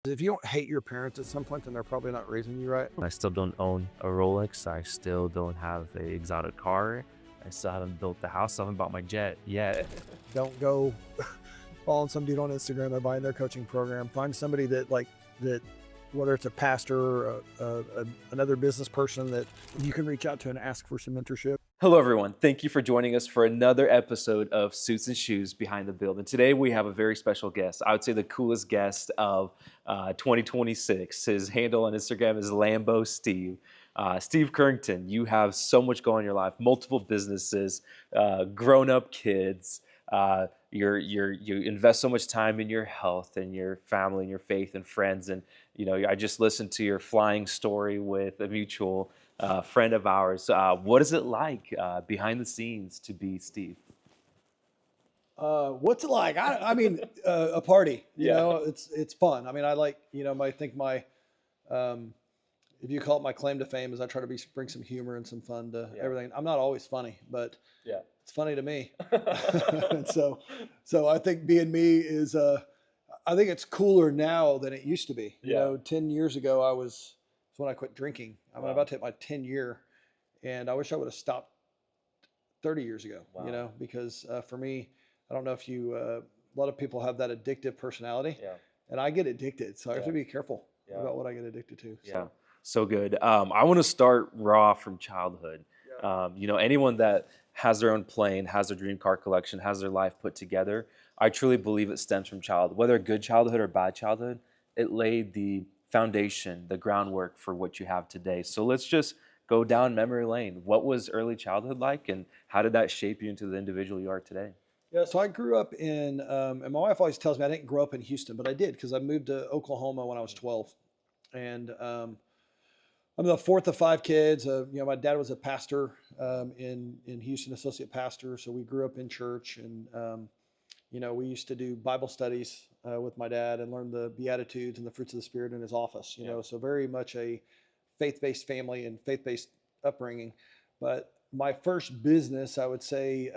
If you don't hate your parents at some point, then they're probably not raising you right. I still don't own a Rolex. I still don't have a exotic car. I still haven't built the house. I haven't bought my jet yet. Don't go following some dude on Instagram and buying their coaching program. Find somebody that whether it's a pastor or another business person that you can reach out to and ask for some mentorship. Hello, everyone. Thank you for joining us for another episode of Suits and Shoes Behind the Build. And today we have a very special guest. I would say the coolest guest of 2026. His handle on Instagram is Lambo Steve. Steve Currington, you have so much going on in your life, multiple businesses, grown-up kids. You invest so much time in your health and your family and your faith and friends. And, you know, I just listened to your flying story with a mutual friend of ours. What is it like behind the scenes to be Steve? What's it like? I mean, a party. You Yeah. know, it's fun. I mean, I like, you know, I think my if you call it my claim to fame is I try to bring some humor and some fun to everything. I'm not always funny, but Yeah. it's funny to me. And so I think being me is I think it's cooler now than it used to be. You know, 10 years ago it's when I quit drinking. I'm about to hit my 10 year, and I wish I would have stopped 30 years ago. Wow. You know, because for me, I don't know if you a lot of people have that addictive personality. Yeah. And I get addicted, so I have to be careful about what I get addicted to. Yeah. So good. I want to start raw from childhood. You know, anyone that has their own plane, has their dream car collection, has their life put together, I truly believe it stems from childhood. Whether a good childhood or bad childhood, it laid the foundation, the groundwork for what you have today. So let's just go down memory lane. What was early childhood like, and how did that shape you into the individual you are today? Yeah, so I grew up in, and my wife always tells me I didn't grow up in Houston, but I did because I moved to Oklahoma when I was 12. And I'm the fourth of five kids. You know, my dad was a pastor in Houston, associate pastor. So we grew up in church, and you know, we used to do Bible studies with my dad and learn the Beatitudes and the fruits of the Spirit in his office. You know, so very much a faith-based family and faith-based upbringing. But my first business, I would say,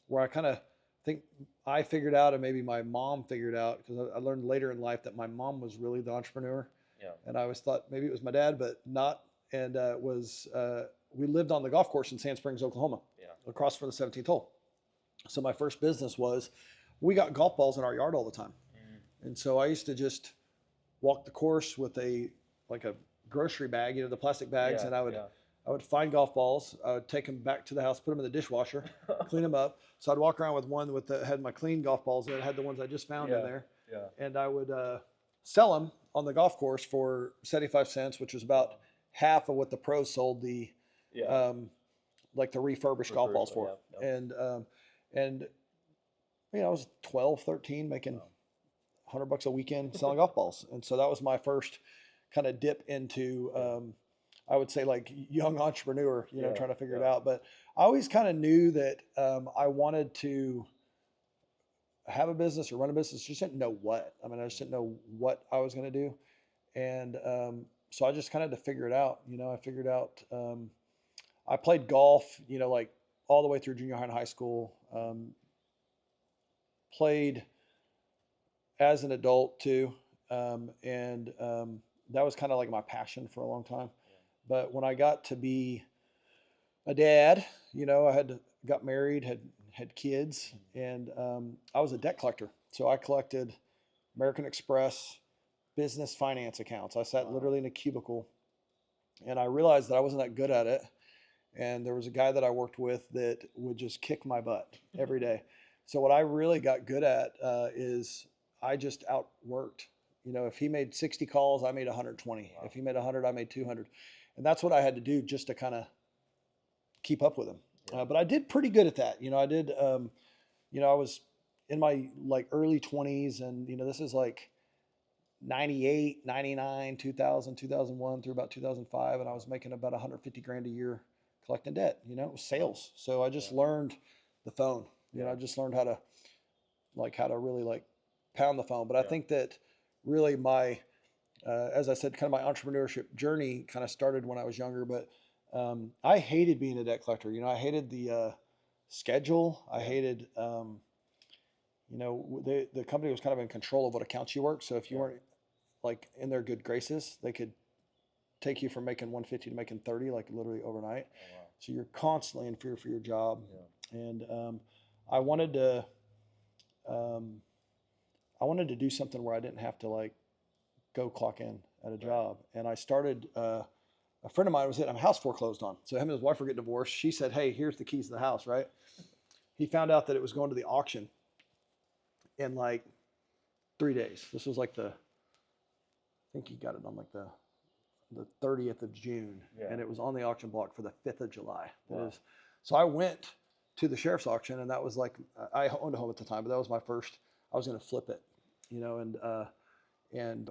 where I kind of think I figured out, and maybe my mom figured out, because I learned later in life that my mom was really the entrepreneur. Yeah. And I always thought maybe it was my dad, but not. And we lived on the golf course in Sand Springs, Oklahoma, across from the 17th hole. So my first business was we got golf balls in our yard all the time. And so I used to just walk the course with a grocery bag, you know, the plastic bags, and I would find golf balls. I would take them back to the house, put them in the dishwasher, clean them up. So I'd walk around with one had my clean golf balls and it had the ones I just found in there. Yeah. And I would sell them on the golf course for 75 cents, which was about half of what the pros sold the like the refurbished golf balls for. And you know, I was 12, 13, making $100 a weekend selling golf balls. And so that was my first kind of dip into I would say like young entrepreneur, you know, trying to figure it out. But I always kind of knew that I wanted to have a business or run a business. Just didn't know what. I mean, I just didn't know what I was going to do. And so I just kind of had to figure it out. You know, I figured out, I played golf, you know, like all the way through junior high and high school. Played as an adult too. And that was kind of like my passion for a long time. But when I got to be a dad, you know, got married, had kids, and I was a debt collector. So I collected American Express business finance accounts. I sat literally in a cubicle, and I realized that I wasn't that good at it. And there was a guy that I worked with that would just kick my butt every day. So what I really got good at is I just outworked. You know, if he made 60 calls, I made 120. Wow. If he made 100, I made 200. And that's what I had to do just to kind of keep up with him. But I did pretty good at that. You know, I did, you know, I was in my like early 20s, and, you know, this is like 98, 99, 2000, 2001 through about 2005. And I was making about 150 grand a year collecting debt. You know, it was sales. So I just learned the phone. You know, I just learned how to really like pound the phone. But I think that really my, as I said, kind of my entrepreneurship journey kind of started when I was younger. But I hated being a debt collector. You know, I hated the schedule. I hated, you know, the company was kind of in control of what accounts you worked. So if you weren't like in their good graces. They could take you from making 150 to making 30, like literally overnight. Oh, wow. So you're constantly in fear for your job. Yeah. And I wanted to, um, I wanted to do something where I didn't have to like go clock in at a job. And I started, a friend of mine was getting a house foreclosed on. So him and his wife were getting divorced. She said, "Hey, here's the keys to the house," right? He found out that it was going to the auction in like 3 days. This was like I think he got it on like the 30th of June, and it was on the auction block for the 5th of July. Wow. So I went to the sheriff's auction, and that was like, I owned a home at the time, but that was my first. I was going to flip it, and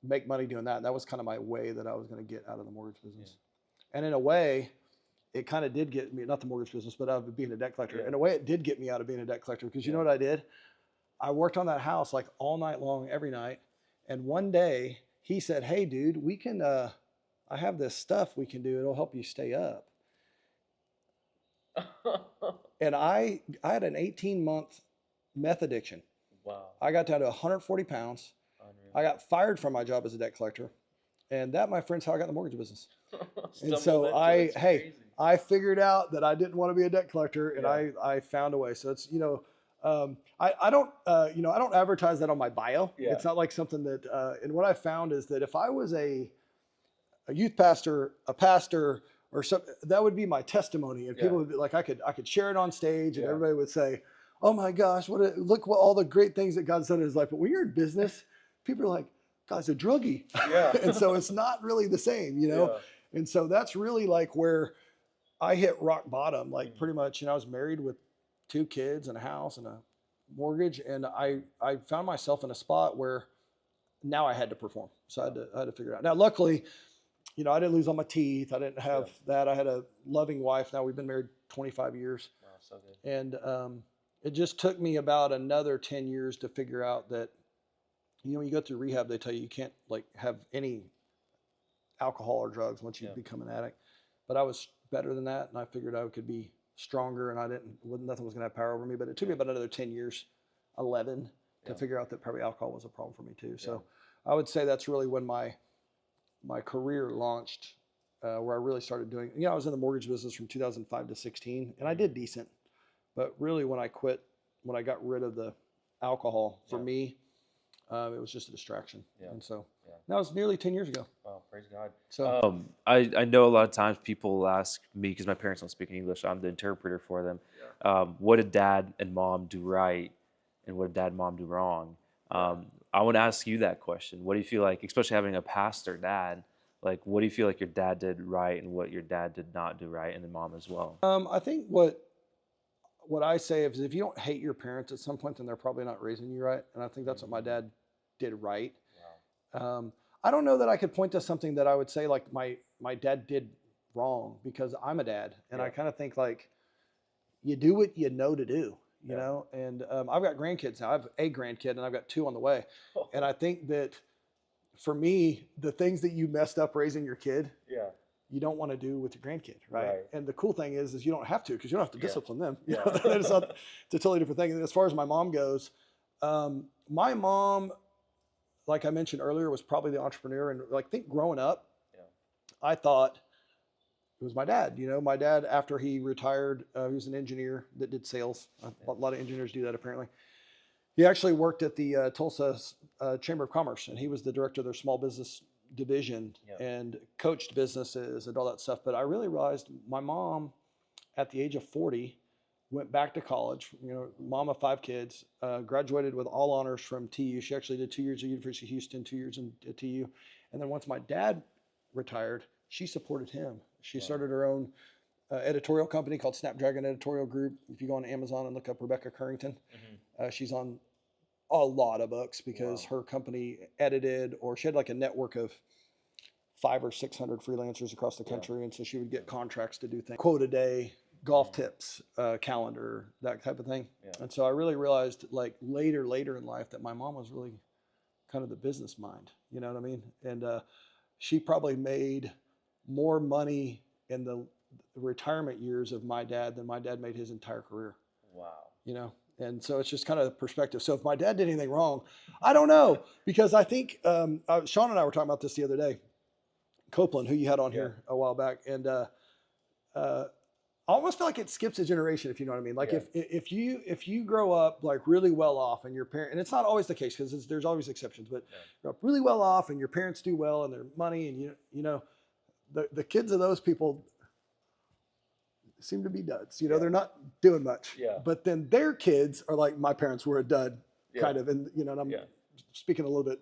make money doing that. And that was kind of my way that I was going to get out of the mortgage business. Yeah. And in a way, it kind of did get me, not the mortgage business, but out of being a debt collector. Yeah. In a way, it did get me out of being a debt collector, because you know what I did? I worked on that house like all night long, every night. And one day he said, "Hey, dude, we can, I have this stuff we can do. It'll help you stay up." And I had an 18-month meth addiction. Wow. I got down to 140 pounds. Unreal. I got fired from my job as a debt collector. And that, my friends, how I got in the mortgage business. And so I figured out that I didn't want to be a debt collector, and I found a way. So it's, I don't advertise that on my bio. Yeah. It's not like something that, and what I found is that if I was a youth pastor, a pastor, or something, that would be my testimony. And people would be like, I could share it on stage, and everybody would say, "Oh my gosh, look what all the great things that God's done in his life." But when you're in business, people are like, "God's a druggie." Yeah. And so it's not really the same, Yeah. And so that's really like where I hit rock bottom, like pretty much, I was married with 2 kids and a house and a mortgage. And I found myself in a spot where now I had to perform. So I had to figure it out. Now, luckily, I didn't lose all my teeth. I didn't have that. I had a loving wife. Now we've been married 25 years. Wow, so good. And it just took me about another 10 years to figure out that, when you go through rehab, they tell you can't like have any alcohol or drugs once you become an addict. But I was better than that, and I figured I could be stronger, and nothing was going to have power over me. But it took me about another 10 years, 11, to figure out that probably alcohol was a problem for me too. So I would say that's really when my career launched, where I really started doing. I was in the mortgage business from 2005 to 16, and I did decent. But really, when I got rid of the alcohol, for me, it was just a distraction. Yeah. And so that was nearly 10 years ago. Wow, praise God. So I know a lot of times people ask me, because my parents don't speak English, I'm the interpreter for them. Yeah. What did dad and mom do right, and what did dad and mom do wrong? I want to ask you that question. What do you feel like, especially having a pastor dad, like what do you feel like your dad did right and what your dad did not do right, and then mom as well? I think what I say is, if you don't hate your parents at some point, then they're probably not raising you right. And I think that's what my dad did right. Wow. I don't know that I could point to something that I would say like my dad did wrong, because I'm a dad, and I kind of think like you do what you know to do, you know. And I've got grandkids now. I have a grandkid, and I've got 2 on the way. And I think that for me, the things that you messed up raising your kid, you don't want to do with your grandkid, right? And the cool thing is you don't have to, because you don't have to discipline them. It's a totally different thing. And as far as my mom goes, my mom, like I mentioned earlier, was probably the entrepreneur. And like, think growing up, I thought it was my dad. My dad, after he retired, he was an engineer that did sales. A lot of engineers do that, apparently. He actually worked at the Tulsa Chamber of Commerce, and he was the director of their small business division and coached businesses and all that stuff. But I really realized my mom, at the age of 40, went back to college. Mom of 5 kids, graduated with all honors from TU. She actually did 2 years at University of Houston, 2 years at TU. And then once my dad retired, she supported him. She started her own editorial company called Snapdragon Editorial Group. If you go on Amazon and look up Rebecca Currington, she's on a lot of books, because her company edited, or she had like a network of 500 or 600 freelancers across the country. And so she would get contracts to do things, quote a day, golf tips, calendar, that type of thing. And so I really realized like later in life that my mom was really kind of the business mind, you know what I mean? And she probably made more money in the retirement years of my dad than my dad made his entire career. Wow. And so it's just kind of perspective. So if my dad did anything wrong, I don't know, because I think Sean and I were talking about this the other day. Copeland, who you had on here a while back, and I almost feel like it skips a generation, if you know what I mean. Like if you grow up like really well off, and your parent, and it's not always the case because there's always exceptions, but grow up really well off, and your parents do well, and their money, and you know, the kids of those people seem to be duds. You know, they're not doing much. Yeah. But then their kids are like, my parents were a dud, kind of, and you know, and I'm speaking a little bit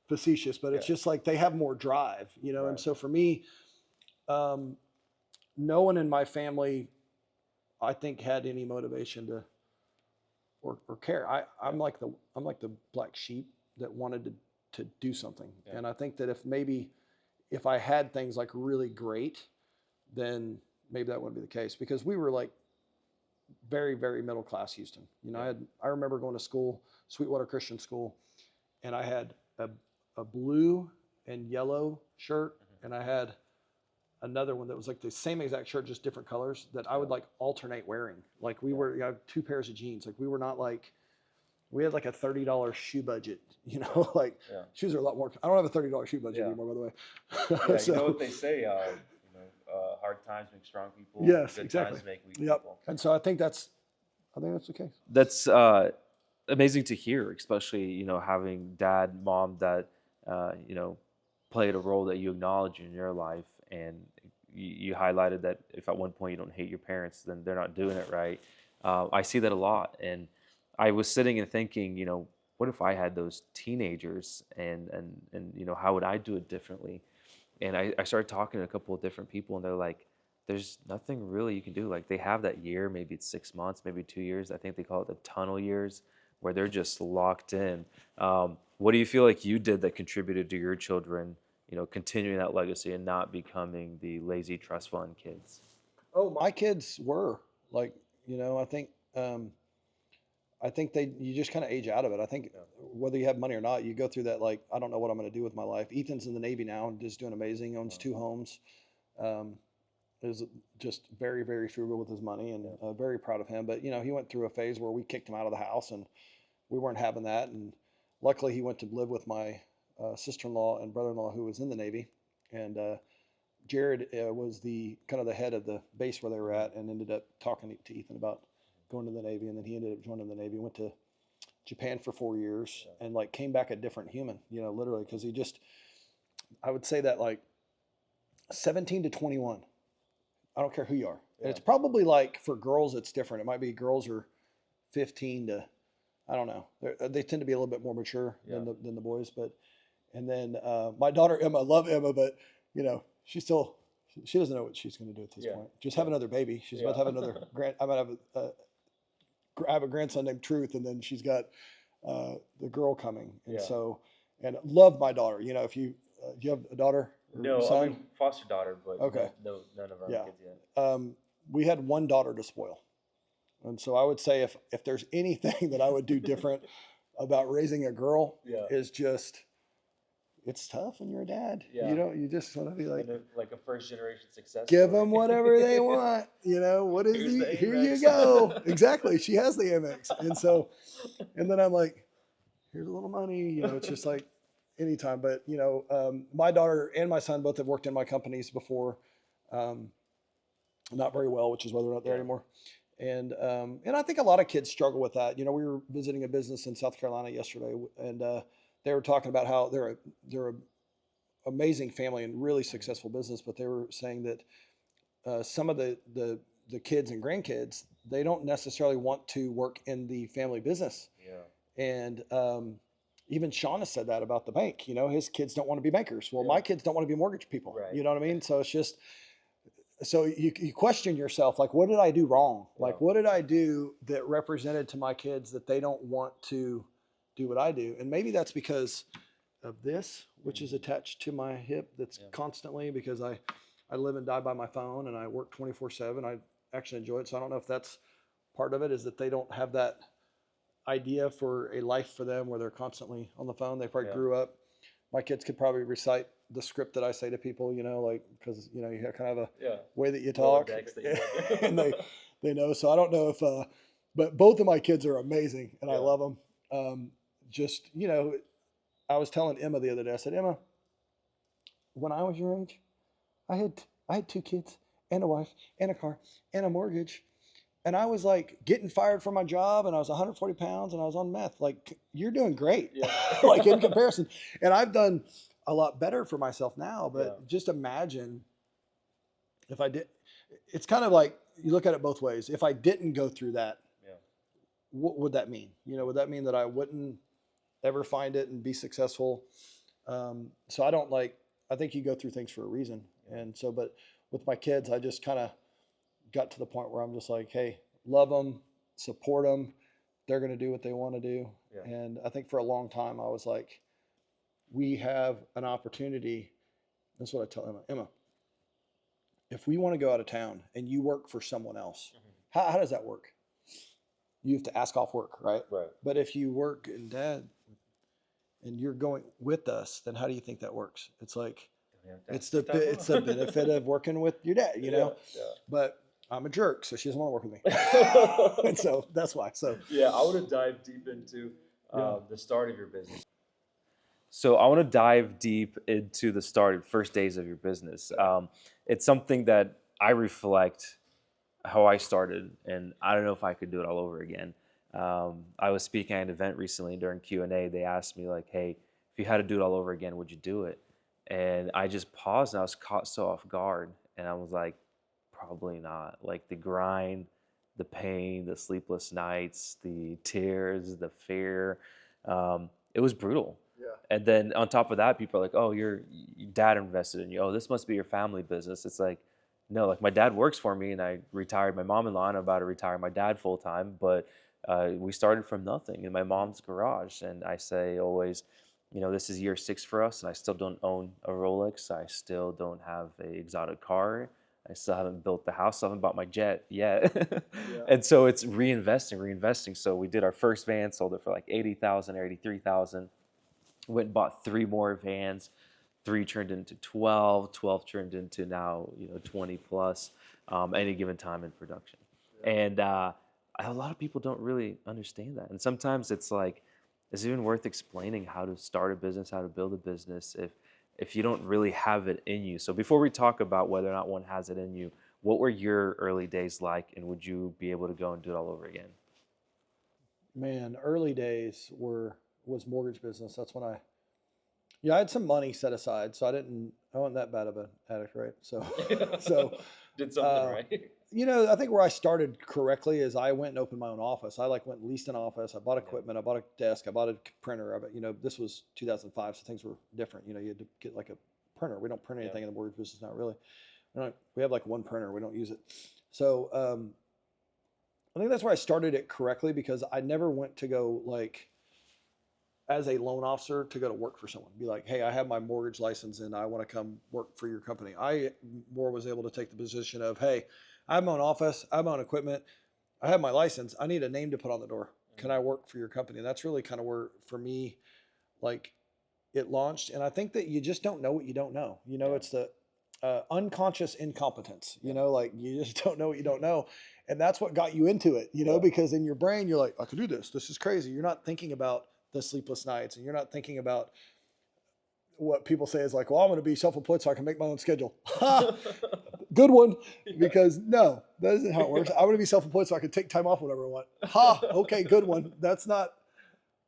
facetious, but it's just like they have more drive, you know. And so for me, no one in my family, I think, had any motivation to or care. I'm like the black sheep that wanted to do something, and I think that if I had things like really great, then maybe that wouldn't be the case, because we were like very, very middle class Houston. You know, I remember going to school, Sweetwater Christian School, and I had a blue and yellow shirt, and I had another one that was like the same exact shirt, just different colors, that I would like alternate wearing. Like we were, you know, 2 pairs of jeans. Like we were not like, we had like a $30 shoe budget, you know, like shoes are a lot more. I don't have a $30 shoe budget anymore, by the the way. Yeah, so, you know what they say, hard times make strong people. Yes, good exactly. times make weak people. And so I think that's the case. That's amazing to hear, especially, you know, having dad, mom that, you know, played a role that you acknowledge in your life. And you highlighted that if at one point you don't hate your parents, then they're not doing it right. I see that a lot. And I was sitting and thinking, you know, what if I had those teenagers, and you know, how would I do it differently? And I started talking to a couple of different people, and they're like, there's nothing really you can do. Like they have that year, maybe it's 6 months, maybe 2 years. I think they call it the tunnel years, where they're just locked in. What do you feel like you did that contributed to your children, you know, continuing that legacy and not becoming the lazy trust fund kids? Oh, my kids were like, you know, I think you just kind of age out of it. I think whether you have money or not, you go through that, like, I don't know what I'm going to do with my life. Ethan's in the Navy now and just doing amazing, owns 2 homes. Is just very, very frugal with his money, and very proud of him. But, you know, he went through a phase where we kicked him out of the house, and we weren't having that. And luckily he went to live with my sister-in-law and brother-in-law who was in the Navy. And Jared was the kind of the head of the base where they were at, and ended up talking to Ethan about going to the Navy. And then he ended up joining the Navy, went to Japan for 4 years, and like came back a different human, you know, literally. Because I would say that like 17 to 21, I don't care who you are. And it's probably like for girls, it's different. It might be girls are 15 to, I don't know. They tend to be a little bit more mature than the boys. But, and then my daughter Emma, love Emma, but you know, she doesn't know what she's going to do at this point. Just have another baby. She's about to have another I'm going to have a grandson named Truth, and then she's got the girl coming. And so, and love my daughter. You know, if you do you have a daughter? No, son? I mean foster daughter, but okay. no, none of our kids yet. We had one daughter to spoil. And so I would say if there's anything that I would do different about raising a girl, is just, it's tough when you're a dad. You just want to be like a first generation success. Give them whatever they want. You know, what is here you go. Exactly. She has the Amex. And so, and then I'm like, here's a little money. You know, it's just like anytime. But, you know, my daughter and my son both have worked in my companies before. Not very well, which is why they're not there anymore. And I think a lot of kids struggle with that. You know, we were visiting a business in South Carolina yesterday, and they were talking about how they're a amazing family and really successful business, but they were saying that some of the kids and grandkids, they don't necessarily want to work in the family business. And even Sean has said that about the bank. You know, his kids don't want to be bankers. Well, my kids don't want to be mortgage people. You know what I mean? So it's just, so you question yourself, like, what did I do wrong? Like, what did I do that represented to my kids that they don't want to do what I do? And maybe that's because of this, which is attached to my hip, that's constantly, because I live and die by my phone, and I work 24/7. I actually enjoy it. So I don't know if that's part of it, is that they don't have that idea for a life for them where they're constantly on the phone. They probably grew up. My kids could probably recite the script that I say to people, you know, like, because, you know, you have kind of a way that you talk, and they know. So I don't know But both of my kids are amazing, and I Yeah. love them. Just I was telling Emma the other day. I said, Emma, when I was your age, I had 2 kids and a wife and a car and a mortgage, and I was like getting fired from my job, and I was 140 pounds, and I was on meth. Like, you're doing great, Yeah. like in comparison. And I've done a lot better for myself now. But Yeah. just imagine if I did. It's kind of like you look at it both ways. If I didn't go through that, Yeah. what would that mean? Would that mean that I wouldn't ever find it and be successful? So I don't like. I think you go through things for a reason, and so. But with my kids, I just kind of got to the point where I'm just like, hey, love them, support them. They're going to do what they want to do. Yeah. And I think for a long time, I was like, we have an opportunity. That's what I tell Emma. Emma, if we want to go out of town and you work for someone else, how does that work? You have to ask off work, right? Right. But if you work and dad and you're going with us, then how do you think that works? It's like, it's the benefit of working with your dad, Yeah. But I'm a jerk, so she doesn't want to work with me. Yeah. And so that's why. So Yeah, I want to dive deep into Yeah. the start of your business. So I want to dive deep into the start, first days of your business. It's something that I reflect how I started, and I don't know if I could do it all over again. I was speaking at an event recently during Q&A. They asked me like, "Hey, if you had to do it all over again, would you do it?" And I just paused, and I was caught so off guard, and I was like, "Probably not." Like the grind, the pain, the sleepless nights, the tears, the fear. It was brutal. Yeah. And then on top of that, people are like, "Oh, your dad invested in you. Oh, this must be your family business." It's like, no, like my dad works for me, and I retired my mom-in-law, and I'm about to retire my dad full time. But we started from nothing in my mom's garage, and I say always, this is year 6 for us, and I still don't own a Rolex. I still don't have a exotic car. I still haven't built the house. I haven't bought my jet yet. And so it's reinvesting. So we did our first van, sold it for like 80,000 or 83,000. Went and bought 3 more vans. 3 turned into 12. 12 turned into now 20 plus any given time in production. And a lot of people don't really understand that. And sometimes it's like, is it even worth explaining how to start a business, how to build a business if you don't really have it in you? So before we talk about whether or not one has it in you, what were your early days like, and would you be able to go and do it all over again? Man, early days was mortgage business. That's when I had some money set aside, so I wasn't that bad of an addict, right? So, so Did something right. I think where I started correctly is I went and opened my own office. I went and leased an office. I bought equipment. I bought a desk. I bought a printer. This was 2005, so things were different. You had to get like a printer. We don't print anything in the mortgage business now, really. We have like one printer. We don't use it. So I think that's where I started it correctly, because I never went to go like as a loan officer to go to work for someone. Be like, hey, I have my mortgage license and I want to come work for your company. I more was able to take the position of, hey, I have my own office, I have my own equipment, I have my license. I need a name to put on the door. Can I work for your company? And that's really kind of where, for me, like it launched. And I think that you just don't know what you don't know. It's the unconscious incompetence. Like you just don't know what you don't know. And that's what got you into it, because in your brain, you're like, I could do this. This is crazy. You're not thinking about the sleepless nights, and you're not thinking about what people say is like, well, I'm going to be self-employed so I can make my own schedule. Ha! Good one. Because no, that isn't how it works. I want to be self-employed so I can take time off whenever I want. Ha! Okay, good one. That's not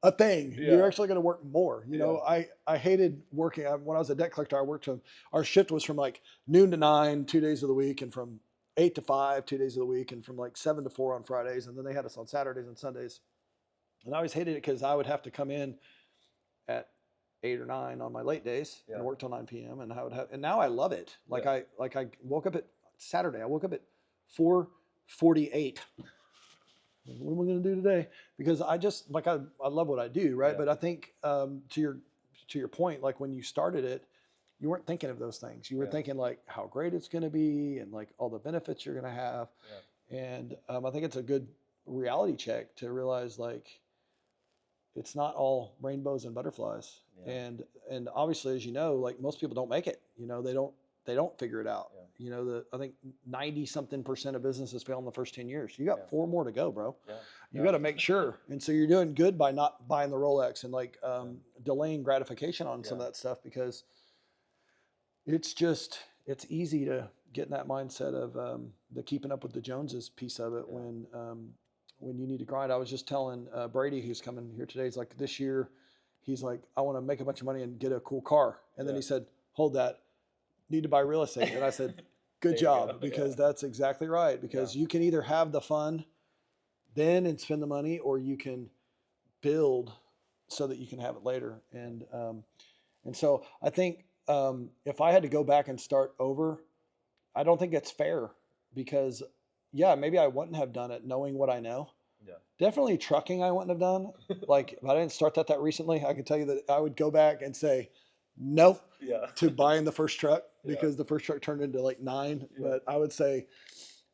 a thing. You're actually going to work more. I hated working. When I was a debt collector, I worked our shift was from like noon to 9, 2 days of the week, and from 8 to 5, 2 days of the week, and from like 7 to 4 on Fridays. And then they had us on Saturdays and Sundays. And I always hated it because I would have to come in at 8 or 9 on my late days and work till 9 p.m. And now I love it. I woke up at Saturday. I woke up at 4:48. What am I going to do today? Because I just I love what I do, right? But I think to your point, like when you started it, you weren't thinking of those things. You were thinking like how great it's going to be and like all the benefits you're going to have. And I think it's a good reality check to realize like it's not all rainbows and butterflies. And obviously, as you know, like most people don't make it. They don't they don't figure it out. Yeah. You know, I think 90-something% of businesses fail in the first 10 years. You got Yeah. 4 more to go, bro. Yeah. You got to make sure. And so you're doing good by not buying the Rolex and like delaying gratification on some of that stuff, because it's easy to get in that mindset of the keeping up with the Joneses piece of it when you need to grind. I was just telling Brady, who's coming here today, he's like, this year, he's like, I want to make a bunch of money and get a cool car. And then he said, hold that, need to buy real estate. And I said, good job, because that's exactly right. Because you can either have the fun then and spend the money, or you can build so that you can have it later. And so I think if I had to go back and start over, I don't think it's fair, because maybe I wouldn't have done it knowing what I know. Yeah. Definitely trucking I wouldn't have done. Like, if I didn't start that recently, I can tell you that I would go back and say no to buying the first truck, because the first truck turned into like 9. But I would say,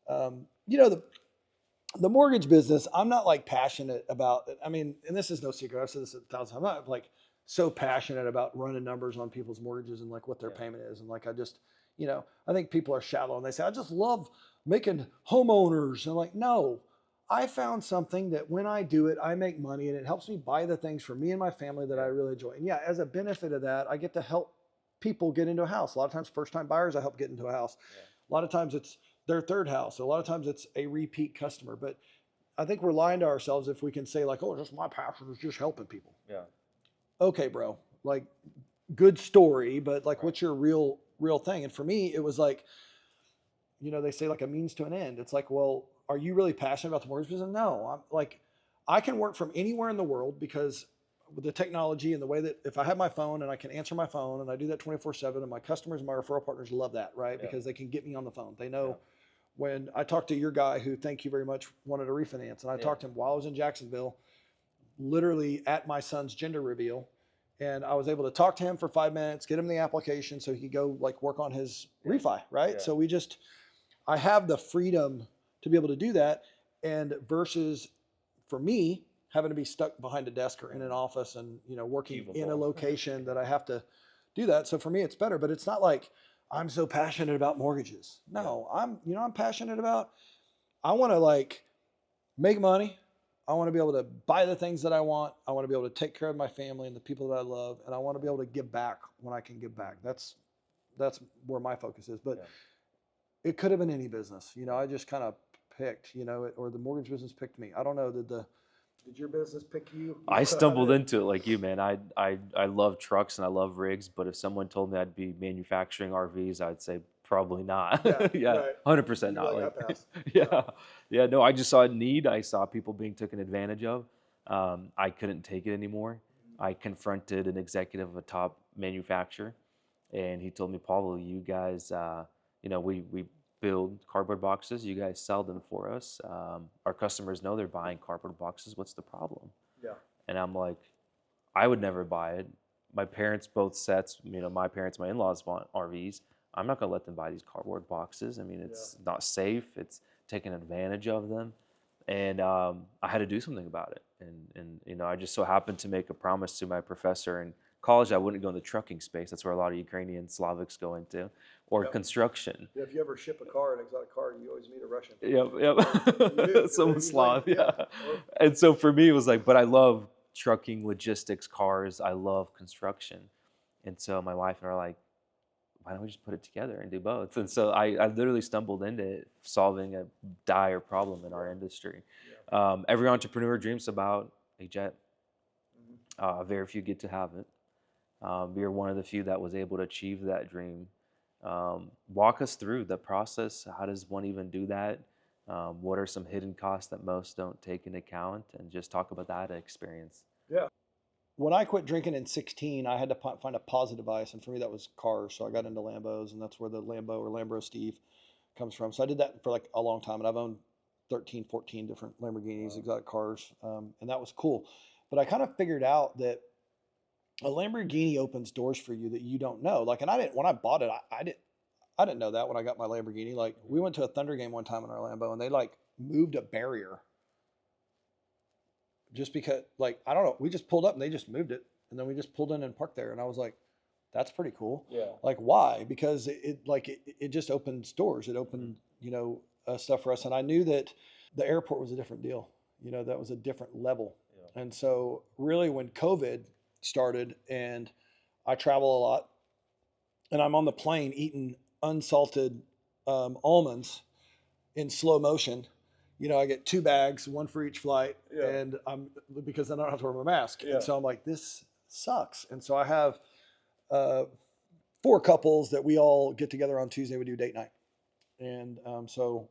the mortgage business, I'm not like passionate about it. I mean, and this is no secret, I've said this 1,000 times. I'm not like so passionate about running numbers on people's mortgages and like what their payment is. And like, I think people are shallow and they say, I just love making homeowners. And I'm like, no, I found something that when I do it, I make money and it helps me buy the things for me and my family that I really enjoy. And as a benefit of that, I get to help people get into a house. A lot of times, first time buyers, I help get into a house. A lot of times it's their third house. A lot of times it's a repeat customer. But I think we're lying to ourselves if we can say like, oh, just my passion is just helping people. Yeah. Okay, bro. Like, good story, but like, what's your real thing? And for me, it was like, they say like a means to an end. It's like, well, are you really passionate about the mortgage business? No, I'm like, I can work from anywhere in the world, because with the technology and the way that if I have my phone and I can answer my phone, and I do that 24/7, and my customers and my referral partners love that, right? Because they can get me on the phone. They know when I talked to your guy who, thank you very much, wanted to refinance. And I talked to him while I was in Jacksonville, literally at my son's gender reveal. And I was able to talk to him for 5 minutes, get him the application so he could go like work on his refi, right? So I have the freedom to be able to do that. And versus for me, having to be stuck behind a desk or in an office and, working in a location that I have to do that. So for me, it's better, but it's not like I'm so passionate about mortgages. No, I'm passionate about, I want to like make money. I want to be able to buy the things that I want. I want to be able to take care of my family and the people that I love. And I want to be able to give back when I can give back. That's where my focus is. But it could have been any business. I just kind of picked, or the mortgage business picked me. I don't know. Did your business pick you? I stumbled into it like you, man. I love trucks and I love rigs, but if someone told me I'd be manufacturing RVs, I'd say probably not. Yeah, 100% not. Like, I pass. Yeah. No, I just saw a need. I saw people being taken advantage of. I couldn't take it anymore. I confronted an executive of a top manufacturer, and he told me, Pavel, you guys, we build cardboard boxes. You guys sell them for us. Our customers know they're buying cardboard boxes. What's the problem? Yeah. And I'm like, I would never buy it. My parents, both sets, my parents, my in-laws want RVs. I'm not going to let them buy these cardboard boxes. I mean, it's not safe. It's taking advantage of them. And I had to do something about it. And I just so happened to make a promise to my professor in college I wouldn't go in the trucking space. That's where a lot of Ukrainian Slavics go into, or construction. Yeah, if you ever ship a car, an exotic car, you always meet a Russian. Yep. Someone Slav, And so for me, it was like, but I love trucking, logistics, cars. I love construction. And so my wife and I are like, why don't we just put it together and do both? And so I literally stumbled into it, solving a dire problem in our industry. Every entrepreneur dreams about a jet. Very few get to have it. You're one of the few that was able to achieve that dream. Walk us through the process. How does one even do that? What are some hidden costs that most don't take into account? And just talk about that experience. Yeah. When I quit drinking in 16, I had to find a positive vice. And for me, that was cars. So I got into Lambos, and that's where the Lambo or Lambro Steve comes from. So I did that for like a long time. And I've owned 13, 14 different Lamborghinis, exotic cars. And that was cool. But I kind of figured out that a Lamborghini opens doors for you that you don't know. Like, and when I bought it, I didn't know that when I got my Lamborghini. Like, we went to a Thunder game one time in our Lambo, and they like moved a barrier just because, like, I don't know, we just pulled up and they just moved it. And then we just pulled in and parked there. And I was like, that's pretty cool. Yeah. Like, why? Because it just opens doors. It opened, stuff for us. And I knew that the airport was a different deal. That was a different level. Yeah. And so really when COVID started and I travel a lot and I'm on the plane eating unsalted almonds in slow motion. I get 2 bags, one for each flight, Yeah. and because I don't have to wear my mask. Yeah. And so I'm like, this sucks. And so I have 4 couples that we all get together on Tuesday. We do date night. And so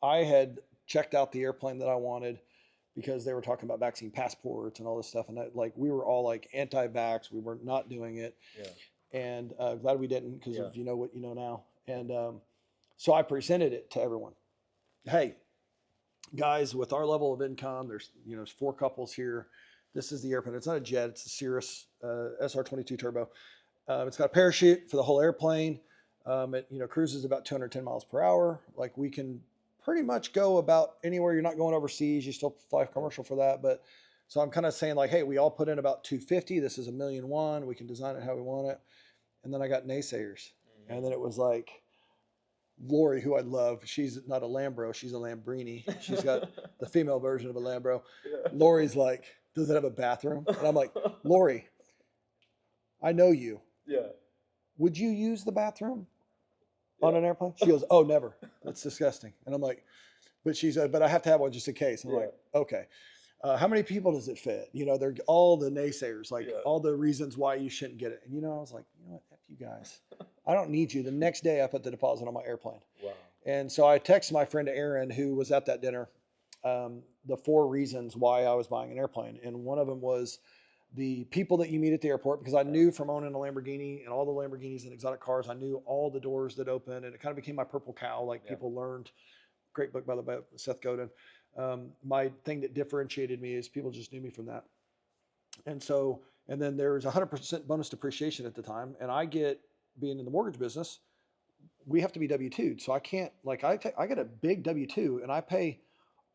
I had checked out the airplane that I wanted because they were talking about vaccine passports and all this stuff. And we were all like anti-vax. We were not doing it. Yeah. And glad we didn't because Yeah. of what you know now. And so I presented it to everyone. Hey, guys, with our level of income, there's 4 couples here. This is the airplane. It's not a jet. It's a Cirrus SR-22 turbo. It's got a parachute for the whole airplane. It cruises about 210 miles per hour. Like, we can pretty much go about anywhere. You're not going overseas. You still fly commercial for that. But so I'm kind of saying like, hey, we all put in about 250. This is $1,000,001. We can design it how we want it. And then I got naysayers. And then it was like, Lori, who I love, she's not a Lambro, she's a Lamborghini. She's got the female version of a Lambro. Yeah. Lori's like, does it have a bathroom? And I'm like, Lori, I know you. Yeah. Would you use the bathroom on an airplane? She goes, oh, never. That's disgusting. And I'm like, but she said, but I have to have one just in case. I'm like, okay. How many people does it fit? They're all the naysayers, like all the reasons why you shouldn't get it. And I was like, what, F you guys. I don't need you. The next day I put the deposit on my airplane. Wow. And so I texted my friend Aaron, who was at that dinner, the 4 reasons why I was buying an airplane. And one of them was the people that you meet at the airport, because I knew from owning a Lamborghini and all the Lamborghinis and exotic cars, I knew all the doors that open, and it kind of became my purple cow. Like, people learned. Great book, by the way, Seth Godin. My thing that differentiated me is people just knew me from that. And then there was 100% bonus depreciation at the time. And I get, being in the mortgage business, we have to be W-2'd. So I can't, I get a big W-2 and I pay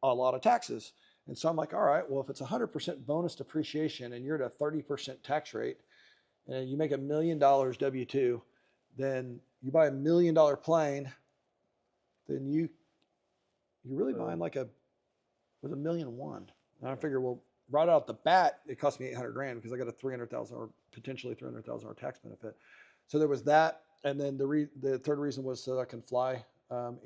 a lot of taxes. And so I'm like, all right, well, if it's 100% bonus depreciation and you're at a 30% tax rate and you make $1 million W-2, then you buy $1 million plane, then you're really buying with $1,000,001. And I figure, well, right out the bat, it cost me $800,000 because I got a $300,000 or potentially $300,000 tax benefit. So there was that. And then the third reason was so that I can fly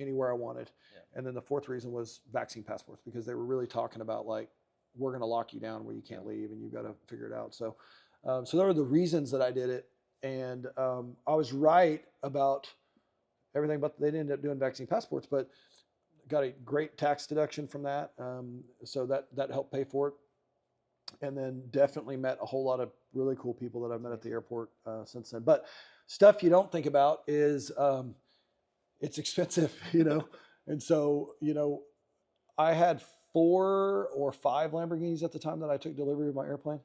anywhere I wanted. Yeah. And then the 4th reason was vaccine passports, because they were really talking about like, we're going to lock you down where you can't leave and you've got to figure it out. So those were the reasons that I did it. And I was right about everything, but they didn't end up doing vaccine passports, but got a great tax deduction from that. So that helped pay for it. And then definitely met a whole lot of really cool people that I've met at the airport since then. But stuff you don't think about is it's expensive, And so, I had 4 or 5 Lamborghinis at the time that I took delivery of my airplane.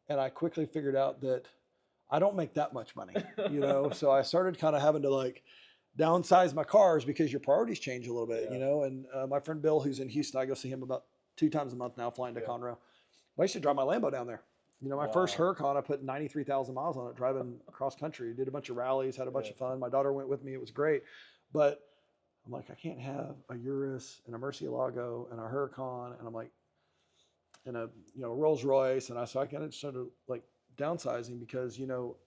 And I quickly figured out that I don't make that much money, So I started kind of having to like downsize my cars because your priorities change a little bit, And my friend Bill, who's in Houston, I go see him about 2 times a month now, flying to Conroe. I used to drive my Lambo down there. My first Huracan, I put 93,000 miles on it, driving cross country. Did a bunch of rallies, had a bunch of fun. My daughter went with me. It was great. But I'm like, I can't have a Urus and a Murcielago and a Huracan, and I'm like, and a Rolls Royce. And so I kind of started like downsizing because,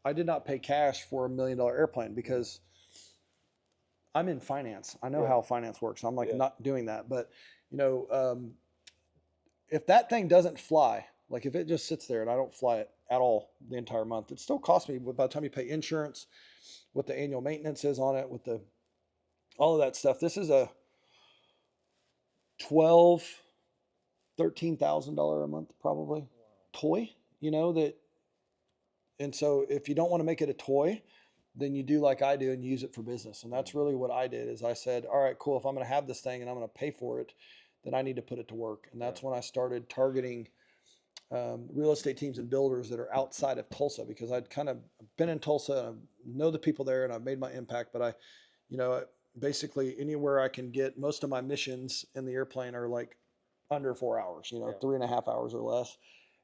I did not pay cash for $1 million airplane because I'm in finance. I know how finance works. So I'm like not doing that. But, if that thing doesn't fly, like if it just sits there and I don't fly it at all the entire month, it still costs me by the time you pay insurance, what the annual maintenance is on it, with all of that stuff. This is a $13,000 a month probably toy, that. And so if you don't want to make it a toy, then you do like I do and use it for business. And that's really what I did. Is I said, all right, cool. If I'm going to have this thing and I'm going to pay for it, then I need to put it to work. And that's when I started targeting real estate teams and builders that are outside of Tulsa, because I'd kind of been in Tulsa and I know the people there and I've made my impact. But I basically anywhere I can get, most of my missions in the airplane are like under 4 hours, 3.5 hours or less.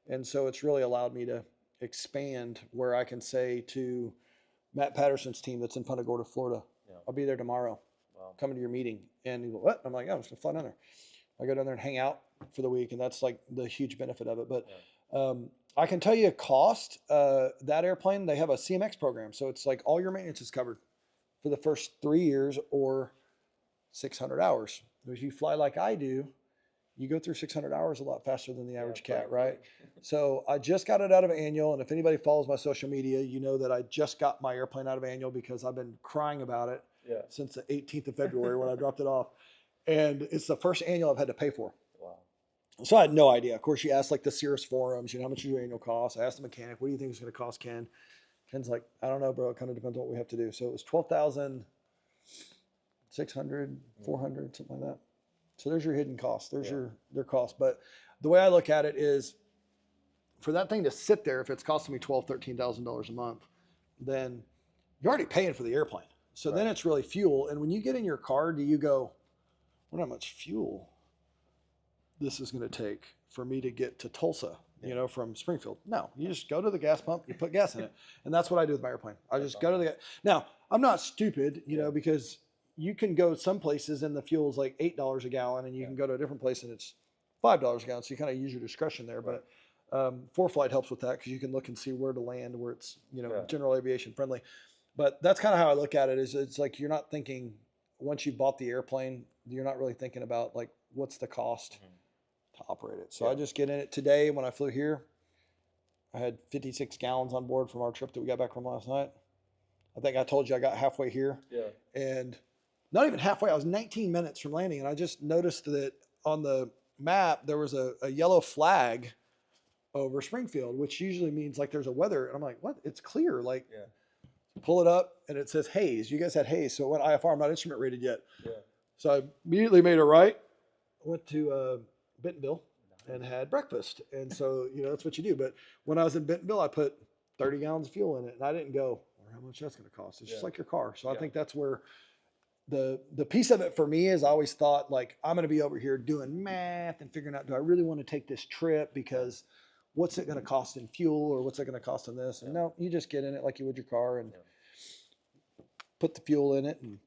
And so it's really allowed me to expand where I can say to Matt Patterson's team that's in Punta Gorda, Florida. Yeah. I'll be there tomorrow. Wow. Coming to your meeting. And he goes, what? I'm like, oh, I'm just gonna fly down there. I go down there and hang out for the week, and that's like the huge benefit of it. But I can tell you cost, that airplane, they have a CMX program. So it's like all your maintenance is covered for the first 3 years or 600 hours. If you fly like I do, you go through 600 hours a lot faster than the average cat, right? So I just got it out of annual. And if anybody follows my social media, you know that I just got my airplane out of annual because I've been crying about it since the 18th of February when I dropped it off. And it's the first annual I've had to pay for. Wow. So I had no idea. Of course, you ask like the Cirrus forums, how much does your annual cost? I asked the mechanic, what do you think it's going to cost, Ken? Ken's like, I don't know, bro. It kind of depends on what we have to do. So it was 12,600, 400, something like that. So there's your hidden cost. There's their cost. But the way I look at it is, for that thing to sit there, if it's costing me $12,000, $13,000 a month, then you're already paying for the airplane. So then it's really fuel. And when you get in your car, do you go, I wonder how much fuel this is going to take for me to get to Tulsa, from Springfield? No, you just go to the gas pump, you put gas in it. And that's what I do with my airplane. I just go to the, now I'm not stupid, because you can go some places and the fuel is like $8 a gallon, and you can go to a different place and it's $5 a gallon. So you kind of use your discretion there. But ForeFlight helps with that because you can look and see where to land, where it's, general aviation friendly. But that's kind of how I look at it. Is it's like, you're not thinking, once you bought the airplane, you're not really thinking about like, what's the cost to operate it. So I just get in it. Today when I flew here, I had 56 gallons on board from our trip that we got back from last night. I think I told you I got halfway here. And not even halfway, I was 19 minutes from landing, and I just noticed that on the map there was a yellow flag over Springfield, which usually means like there's a weather. And I'm like, what? It's clear. Like, pull it up and it says haze. You guys had haze, so it went IFR. I'm not instrument rated yet. So I immediately made a right, went to Bentonville and had breakfast. And so, that's what you do. But when I was in Bentonville, I put 30 gallons of fuel in it, and I didn't go, well, how much that's going to cost. It's just like your car. So I think that's where the piece of it for me is, I always thought like, I'm going to be over here doing math and figuring out, do I really want to take this trip? Because what's it going to cost in fuel, or what's it going to cost in this? And no, you just get in it like you would your car and put the fuel in it and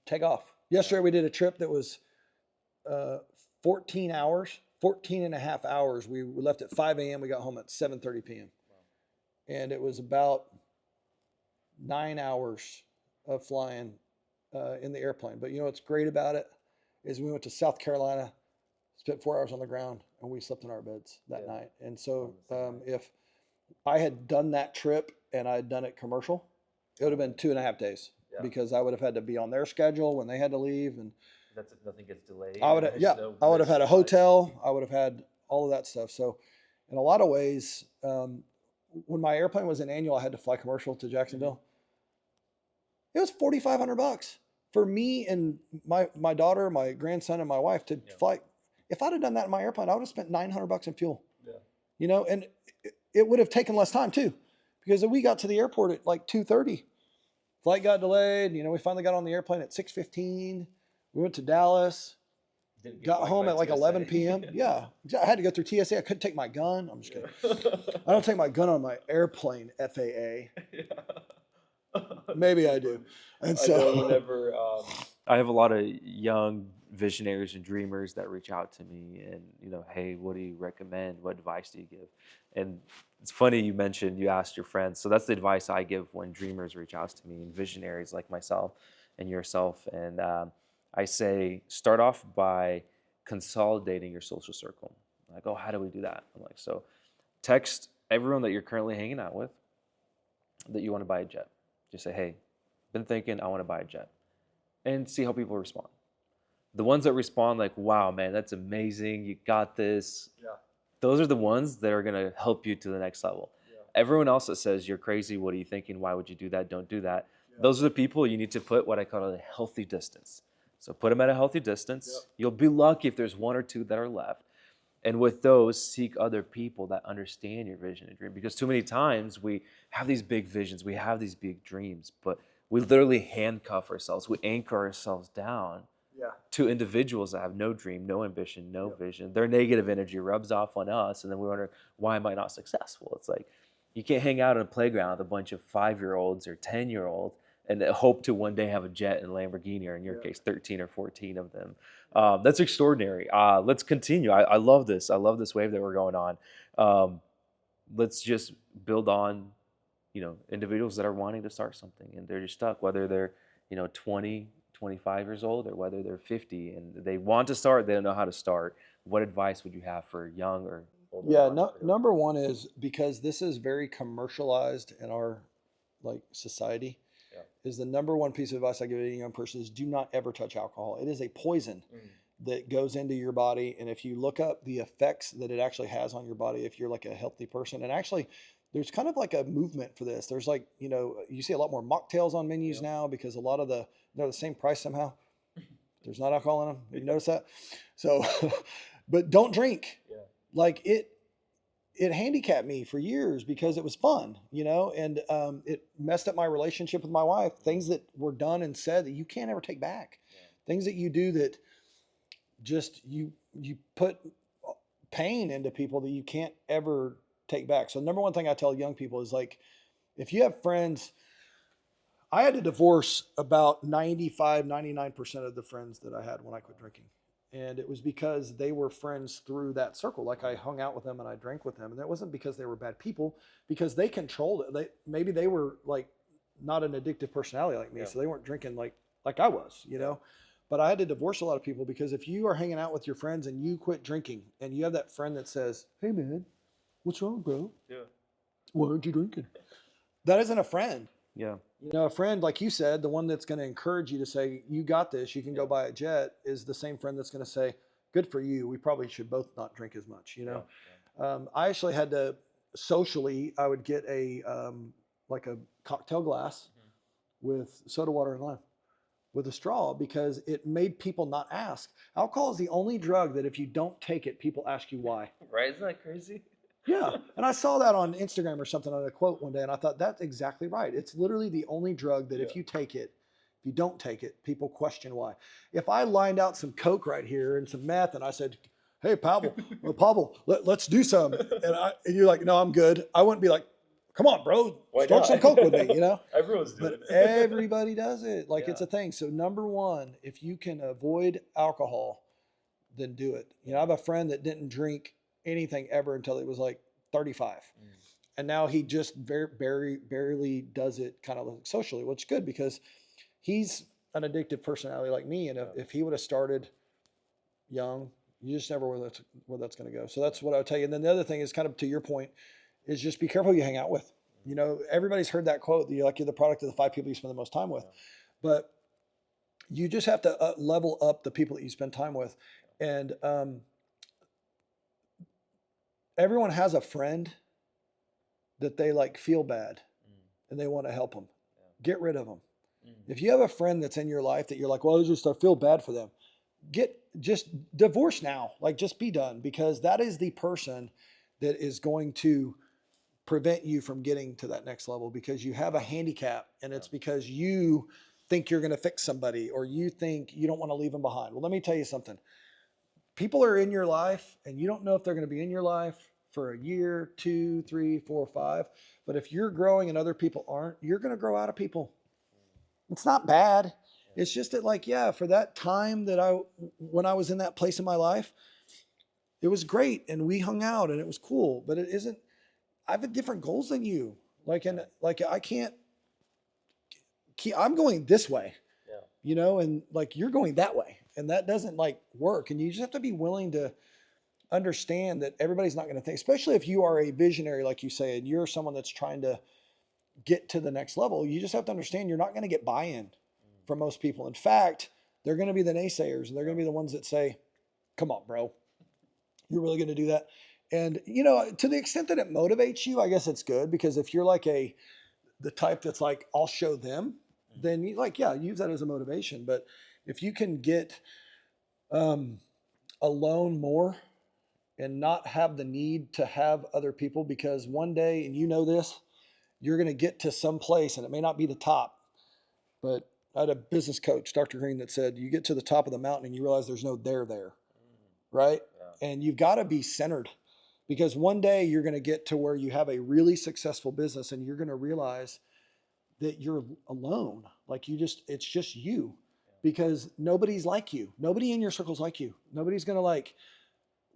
take off. Yesterday we did a trip that was 14 hours, 14 and a half hours. We left at 5 a.m. We got home at 7:30 p.m. And it was about 9 hours of flying in the airplane. But what's great about it is we went to South Carolina, spent 4 hours on the ground, and we slept in our beds that night. And so if I had done that trip and I had done it commercial, it would have been 2.5 days because I would have had to be on their schedule when they had to leave. And that's if nothing gets delayed. I would have had a hotel. I would have had all of that stuff. So in a lot of ways, when my airplane was in annual, I had to fly commercial to Jacksonville. It was $4,500 for me and my daughter, my grandson, and my wife to fly. If I'd have done that in my airplane, I would have spent $900 in fuel. And it would have taken less time too, because we got to the airport at like 2:30. Flight got delayed. We finally got on the airplane at 6:15. We went to Dallas. Got home at like 11 p.m. I had to go through TSA. I couldn't take my gun. I'm just kidding. I don't take my gun on my airplane, FAA. Maybe I do. And so whenever I have a lot of young visionaries and dreamers that reach out to me and, hey, what do you recommend? What advice do you give? And it's funny you asked your friends. So that's the advice I give when dreamers reach out to me, and visionaries like myself and yourself. And I say, start off by consolidating your social circle. Like, oh, how do we do that? I'm like, so text everyone that you're currently hanging out with that you want to buy a jet. Just say, hey, been thinking I want to buy a jet, and see how people respond. The ones that respond like, wow, man, that's amazing. You got this. Those are the ones that are going to help you to the next level. Everyone else that says you're crazy, what are you thinking? Why would you do that? Don't do that. Those are the people you need to put what I call a healthy distance. So put them at a healthy distance. You'll be lucky if there's one or two that are left. And with those, seek other people that understand your vision and dream. Because too many times we have these big visions, we have these big dreams, but we literally handcuff ourselves. We anchor ourselves down to individuals that have no dream, no ambition, no vision. Their negative energy rubs off on us, and then we wonder, why am I not successful? It's like, You can't hang out on a playground with a bunch of 5-year-olds or 10-year-olds and hope to one day have a jet and Lamborghini, or in your case, 13 or 14 of them. That's extraordinary. Let's continue. I love this. I love this wave that we're going on. Let's just build on, individuals that are wanting to start something and they're just stuck, whether they're, 20, 25 years old, or whether they're 50 and they want to start, they don't know how to start. What advice would you have for young or older Yeah, entrepreneurs? number one is, because this is very commercialized in our like society, Yeah. is the number one piece of advice I give any young person is do not ever touch alcohol. It is a poison that goes into your body. And if you look up the effects that it actually has on your body, if you're like a healthy person, and actually there's kind of like a movement for this. There's like, you see a lot more mocktails on menus Yeah. now, because a lot of they're the same price somehow. There's not alcohol in them. You notice that? So, but don't drink. Yeah. Like it handicapped me for years because it was fun, and it messed up my relationship with my wife. Things that were done and said that you can't ever take back. Yeah. Things that you do that just you put pain into people that you can't ever take back. So number one thing I tell young people is, like, if you have friends, I had to divorce about 95, 99% of the friends that I had when I quit drinking. And it was because they were friends through that circle. Like, I hung out with them and I drank with them. And that wasn't because they were bad people, because they controlled it. Maybe they were like not an addictive personality like me. Yeah. So they weren't drinking like I was, But I had to divorce a lot of people, because if you are hanging out with your friends and you quit drinking and you have that friend that says, "Hey man, what's wrong, bro? Yeah. Why aren't you drinking?" That isn't a friend. Yeah. A friend, like you said, the one that's going to encourage you to say, "You got this, you can go buy a jet," is the same friend that's going to say, "Good for you. We probably should both not drink as much." I actually had to socially, I would get like a cocktail glass with soda water and lime with a straw, because it made people not ask. Alcohol is the only drug that if you don't take it, people ask you why. Right? Isn't that crazy? Yeah. And I saw that on Instagram or something on a quote one day, and I thought, that's exactly right. It's literally the only drug that if you take it, if you don't take it, people question why. If I lined out some Coke right here and some meth and I said, "Hey, Pavel, let's do some," and you're like, "No, I'm good," I wouldn't be like, "Come on, bro, Why start not? some Coke with me," Everyone's doing But it. everybody does it. Like, Yeah. it's a thing. So number one, if you can avoid alcohol, then do it. I have a friend that didn't drink anything ever until he was like 35. And now he just barely does it kind of like socially, which is good, because he's an addictive personality like me. And if he would have started young, you just never know where that's going to go. So that's what I would tell you. And then the other thing is, kind of to your point, is just be careful who you hang out with. Everybody's heard that quote that you're the product of the 5 people you spend the most time with. But you just have to level up the people that you spend time with. And everyone has a friend that they like feel bad and they want to help them. Get rid of them. If you have a friend that's in your life that you're like, "Well, I feel bad for them," just divorce now. Like, just be done, because that is the person that is going to prevent you from getting to that next level, because you have a handicap, and it's because you think you're going to fix somebody, or you think you don't want to leave them behind. Well, let me tell you something. People are in your life and you don't know if they're going to be in your life for a year, 2, 3, 4, 5. But if you're growing and other people aren't, you're going to grow out of people. It's not bad. It's just that, like, yeah, for that time when I was in that place in my life, it was great and we hung out and it was cool, but it isn't. I have different goals than you. I can't I'm going this way, and like, you're going that way, and that doesn't like work. And you just have to be willing to understand that everybody's not going to think, especially if you are a visionary, like you say, and you're someone that's trying to get to the next level. You just have to understand you're not going to get buy-in from most people. In fact, they're going to be the naysayers, and they're going to be the ones that say, "Come on, bro, you're really going to do that?" And to the extent that it motivates you, I guess it's good, because if you're like the type that's like, "I'll show them," then you use that as a motivation. But if you can get alone more and not have the need to have other people, because one day, and this, you're going to get to some place, and it may not be the top, but I had a business coach, Dr. Green, that said, you get to the top of the mountain and you realize there's no there, right? Yeah. And you've got to be centered, because one day you're going to get to where you have a really successful business and you're going to realize that you're alone. Like it's just you, because nobody's like you. Nobody in your circle's like you. Nobody's going to like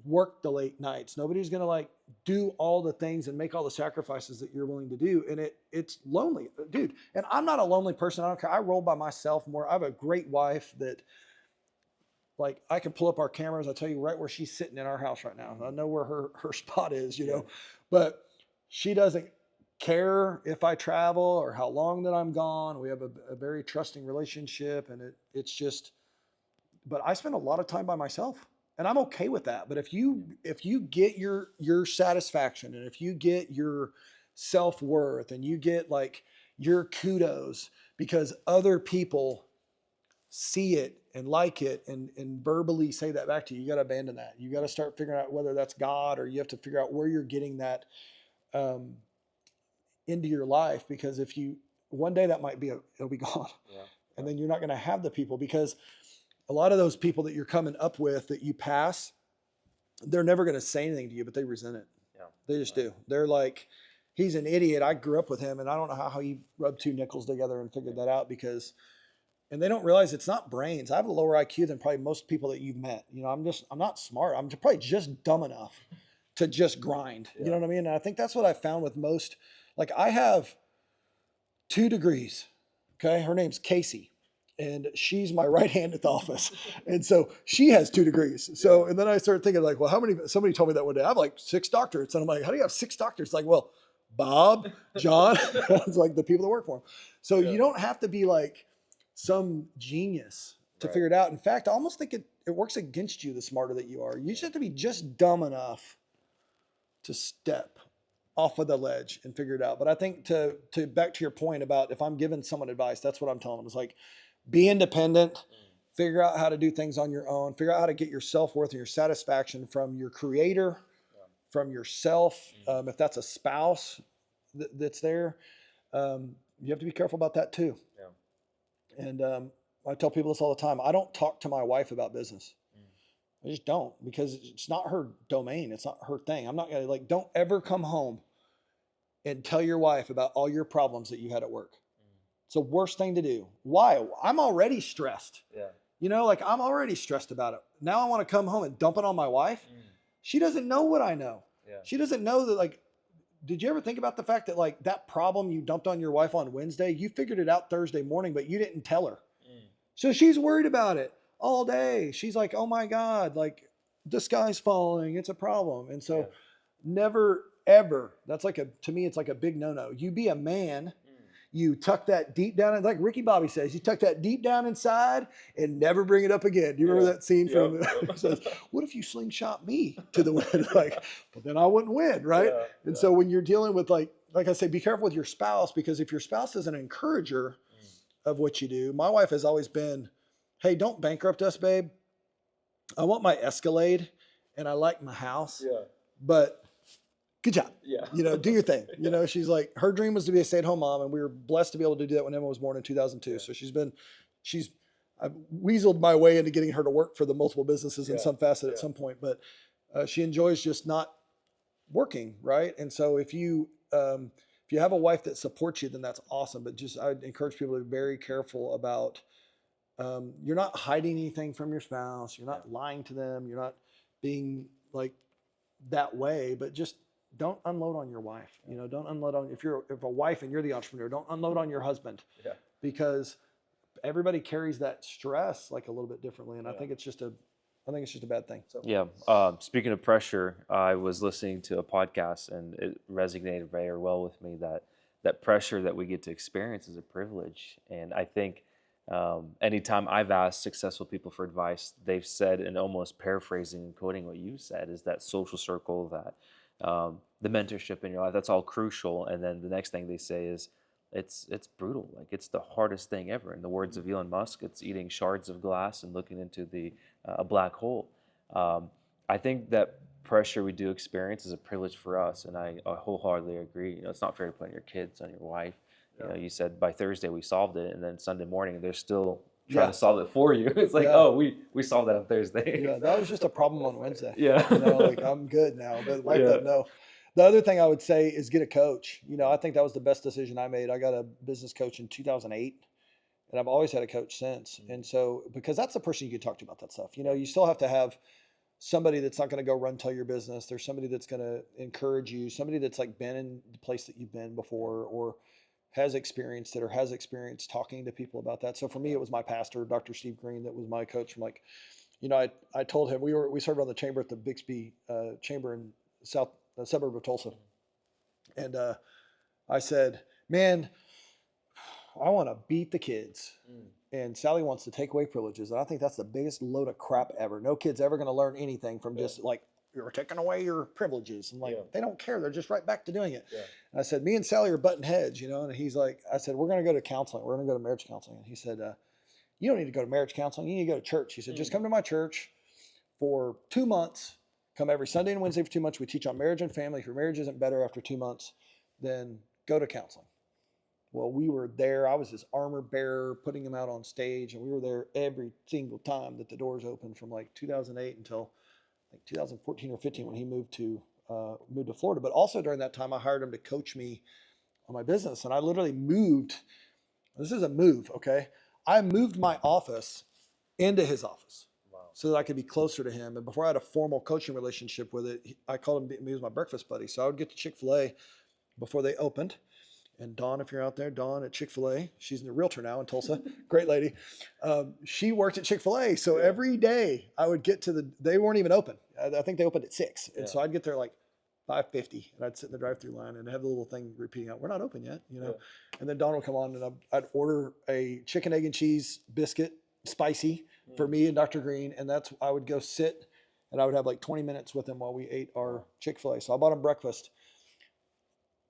work the late nights. Nobody's going to like do all the things and make all the sacrifices that you're willing to do. And it's lonely, dude. And I'm not a lonely person. I don't care. I roll by myself more. I have a great wife that, like, I can pull up our cameras. I'll tell you right where she's sitting in our house right now. I know where her spot is, you know, but she doesn't care if I travel or how long that I'm gone. We have a very trusting relationship, and it's just, but I spend a lot of time by myself, and I'm okay with that. But if you get your satisfaction, and if you get your self-worth, and you get like your kudos because other people see it and like it and verbally say that back to you, you got to abandon that. You got to start figuring out whether that's God, or you have to figure out where you're getting that into your life, because if you, one day that might be, it'll be gone. Yeah. And then you're not going to have the people, because a lot of those people that you're coming up with that you pass, they're never going to say anything to you, but they resent it. Yeah. They just do. They're like, he's an idiot. I grew up with him, and I don't know how he rubbed two nickels together and figured that out, because, and they don't realize it's not brains. I have a lower IQ than probably most people that you've met. You know, I'm not smart. I'm probably just dumb enough to just grind. You know what I mean? And I think that's what I found with most, like, I have 2 degrees. Okay. Her name's Casey, and she's my right hand at the office. And so she has 2 degrees. So, and then I started thinking, like, well, how many, somebody told me that one day, I have like 6 doctorates. And I'm like, how do you have 6 doctorates? Like, well, Bob, John, it's like the people that work for him. So you don't have to be like some genius to figure it out. In fact, I almost think it works against you the smarter that you are. You just have to be just dumb enough to step off of the ledge and figure it out. But I think to back to your point about, if I'm giving someone advice, that's what I'm telling them. It's like, be independent, figure out how to do things on your own, figure out how to get your self-worth and your satisfaction from your creator, from yourself. If that's a spouse that's there, you have to be careful about that too. Yeah. And I tell people this all the time. I don't talk to my wife about business. I just don't, because it's not her domain. It's not her thing. I'm not going to, like, don't ever come home and tell your wife about all your problems that you had at work. It's the worst thing to do. Why? I'm already stressed. Yeah. You know, like, I'm already stressed about it. Now I want to come home and dump it on my wife. She doesn't know what I know. Yeah. She doesn't know that, like, did you ever think about the fact that, like, that problem you dumped on your wife on Wednesday, you figured it out Thursday morning, but you didn't tell her. So she's worried about it all day. She's like, oh my God, like, the sky's falling. It's a problem. And so never, ever, that's like to me, it's like a big no-no. You be a man. You tuck that deep down, like Ricky Bobby says, you tuck that deep down inside and never bring it up again. Do you remember that scene from, it says, what if you slingshot me to the win? Like, well, then I wouldn't win, right? And so when you're dealing with, like I say, be careful with your spouse, because if your spouse is an encourager of what you do, my wife has always been, hey, don't bankrupt us, babe. I want my Escalade and I like my house, but good job. Yeah. You know, do your thing. You know, she's like, her dream was to be a stay-at-home mom, and we were blessed to be able to do that when Emma was born in 2002. So I've weaseled my way into getting her to work for the multiple businesses in some facet at some point, but she enjoys just not working, right? And so if you have a wife that supports you, then that's awesome. But just, I encourage people to be very careful about, you're not hiding anything from your spouse. You're not lying to them. You're not being like that way, but just don't unload on your wife. You know, don't unload on, if a wife and you're the entrepreneur, don't unload on your husband, because everybody carries that stress like a little bit differently. And I think it's just a bad thing. So. Yeah. Speaking of pressure, I was listening to a podcast, and it resonated very well with me that pressure that we get to experience is a privilege. And I think anytime I've asked successful people for advice, they've said, and almost paraphrasing and quoting what you said, is that social circle, that the mentorship in your life, that's all crucial. And then the next thing they say is, it's brutal. Like, it's the hardest thing ever. In the words of Elon Musk, it's eating shards of glass and looking into a black hole. I think that pressure we do experience is a privilege for us, and I wholeheartedly agree. You know, it's not fair to put on your kids, on your wife. You know, you said by Thursday we solved it, and then Sunday morning there's still try to solve it for you. It's like, Yeah. oh, we solved that on Thursday. Yeah, that was just a problem on Wednesday. Yeah. You know, like I'm good now, but the wife Yeah. doesn't know. The other thing I would say is get a coach. You know, I think that was the best decision I made. I got a business coach in 2008, and I've always had a coach since. And so, because that's the person you can talk to about that stuff. You know, you still have to have somebody that's not going to go run tell your business. There's somebody that's going to encourage you, somebody that's like been in the place that you've been before or has experienced it or has experience talking to people about that. So for me, it was my pastor, Dr. Steve Green, that was my coach from like, you know, I told him we served on the chamber at the Bixby chamber in the suburb of Tulsa. And I said, man, I want to beat the kids. And Sally wants to take away privileges. And I think that's the biggest load of crap ever. No kid's ever going to learn anything from just like, you're taking away your privileges. And like, they don't care. They're just right back to doing it. And I said, me and Sally are butting heads, you know? And he's like, I said, we're going to go to counseling. We're going to go to marriage counseling. And he said, you don't need to go to marriage counseling. You need to go to church. He said, just come to my church for 2 months. Come every Sunday and Wednesday for 2 months. We teach on marriage and family. If your marriage isn't better after 2 months, then go to counseling. Well, we were there. I was his armor bearer, putting him out on stage, and we were there every single time that the doors opened from like 2008 until like 2014 or 15 when he moved to Florida. But also during that time, I hired him to coach me on my business, and I literally moved. This is a move, okay? I moved my office into his office so that I could be closer to him. And before I had a formal coaching relationship with it, I called him. He was my breakfast buddy. So I would get to Chick-fil-A before they opened. And Dawn, if you're out there, Dawn at Chick-fil-A, she's a realtor now in Tulsa, great lady. She worked at Chick-fil-A. So every day I would get to they weren't even open. I think they opened at 6. And so I'd get there like 5:50 and I'd sit in the drive-through line and have the little thing repeating out, we're not open yet, you know? And then Dawn would come on and I'd order a chicken, egg, and cheese biscuit, spicy, for me and Dr. Green. And I would go sit and I would have like 20 minutes with him while we ate our Chick-fil-A. So I bought him breakfast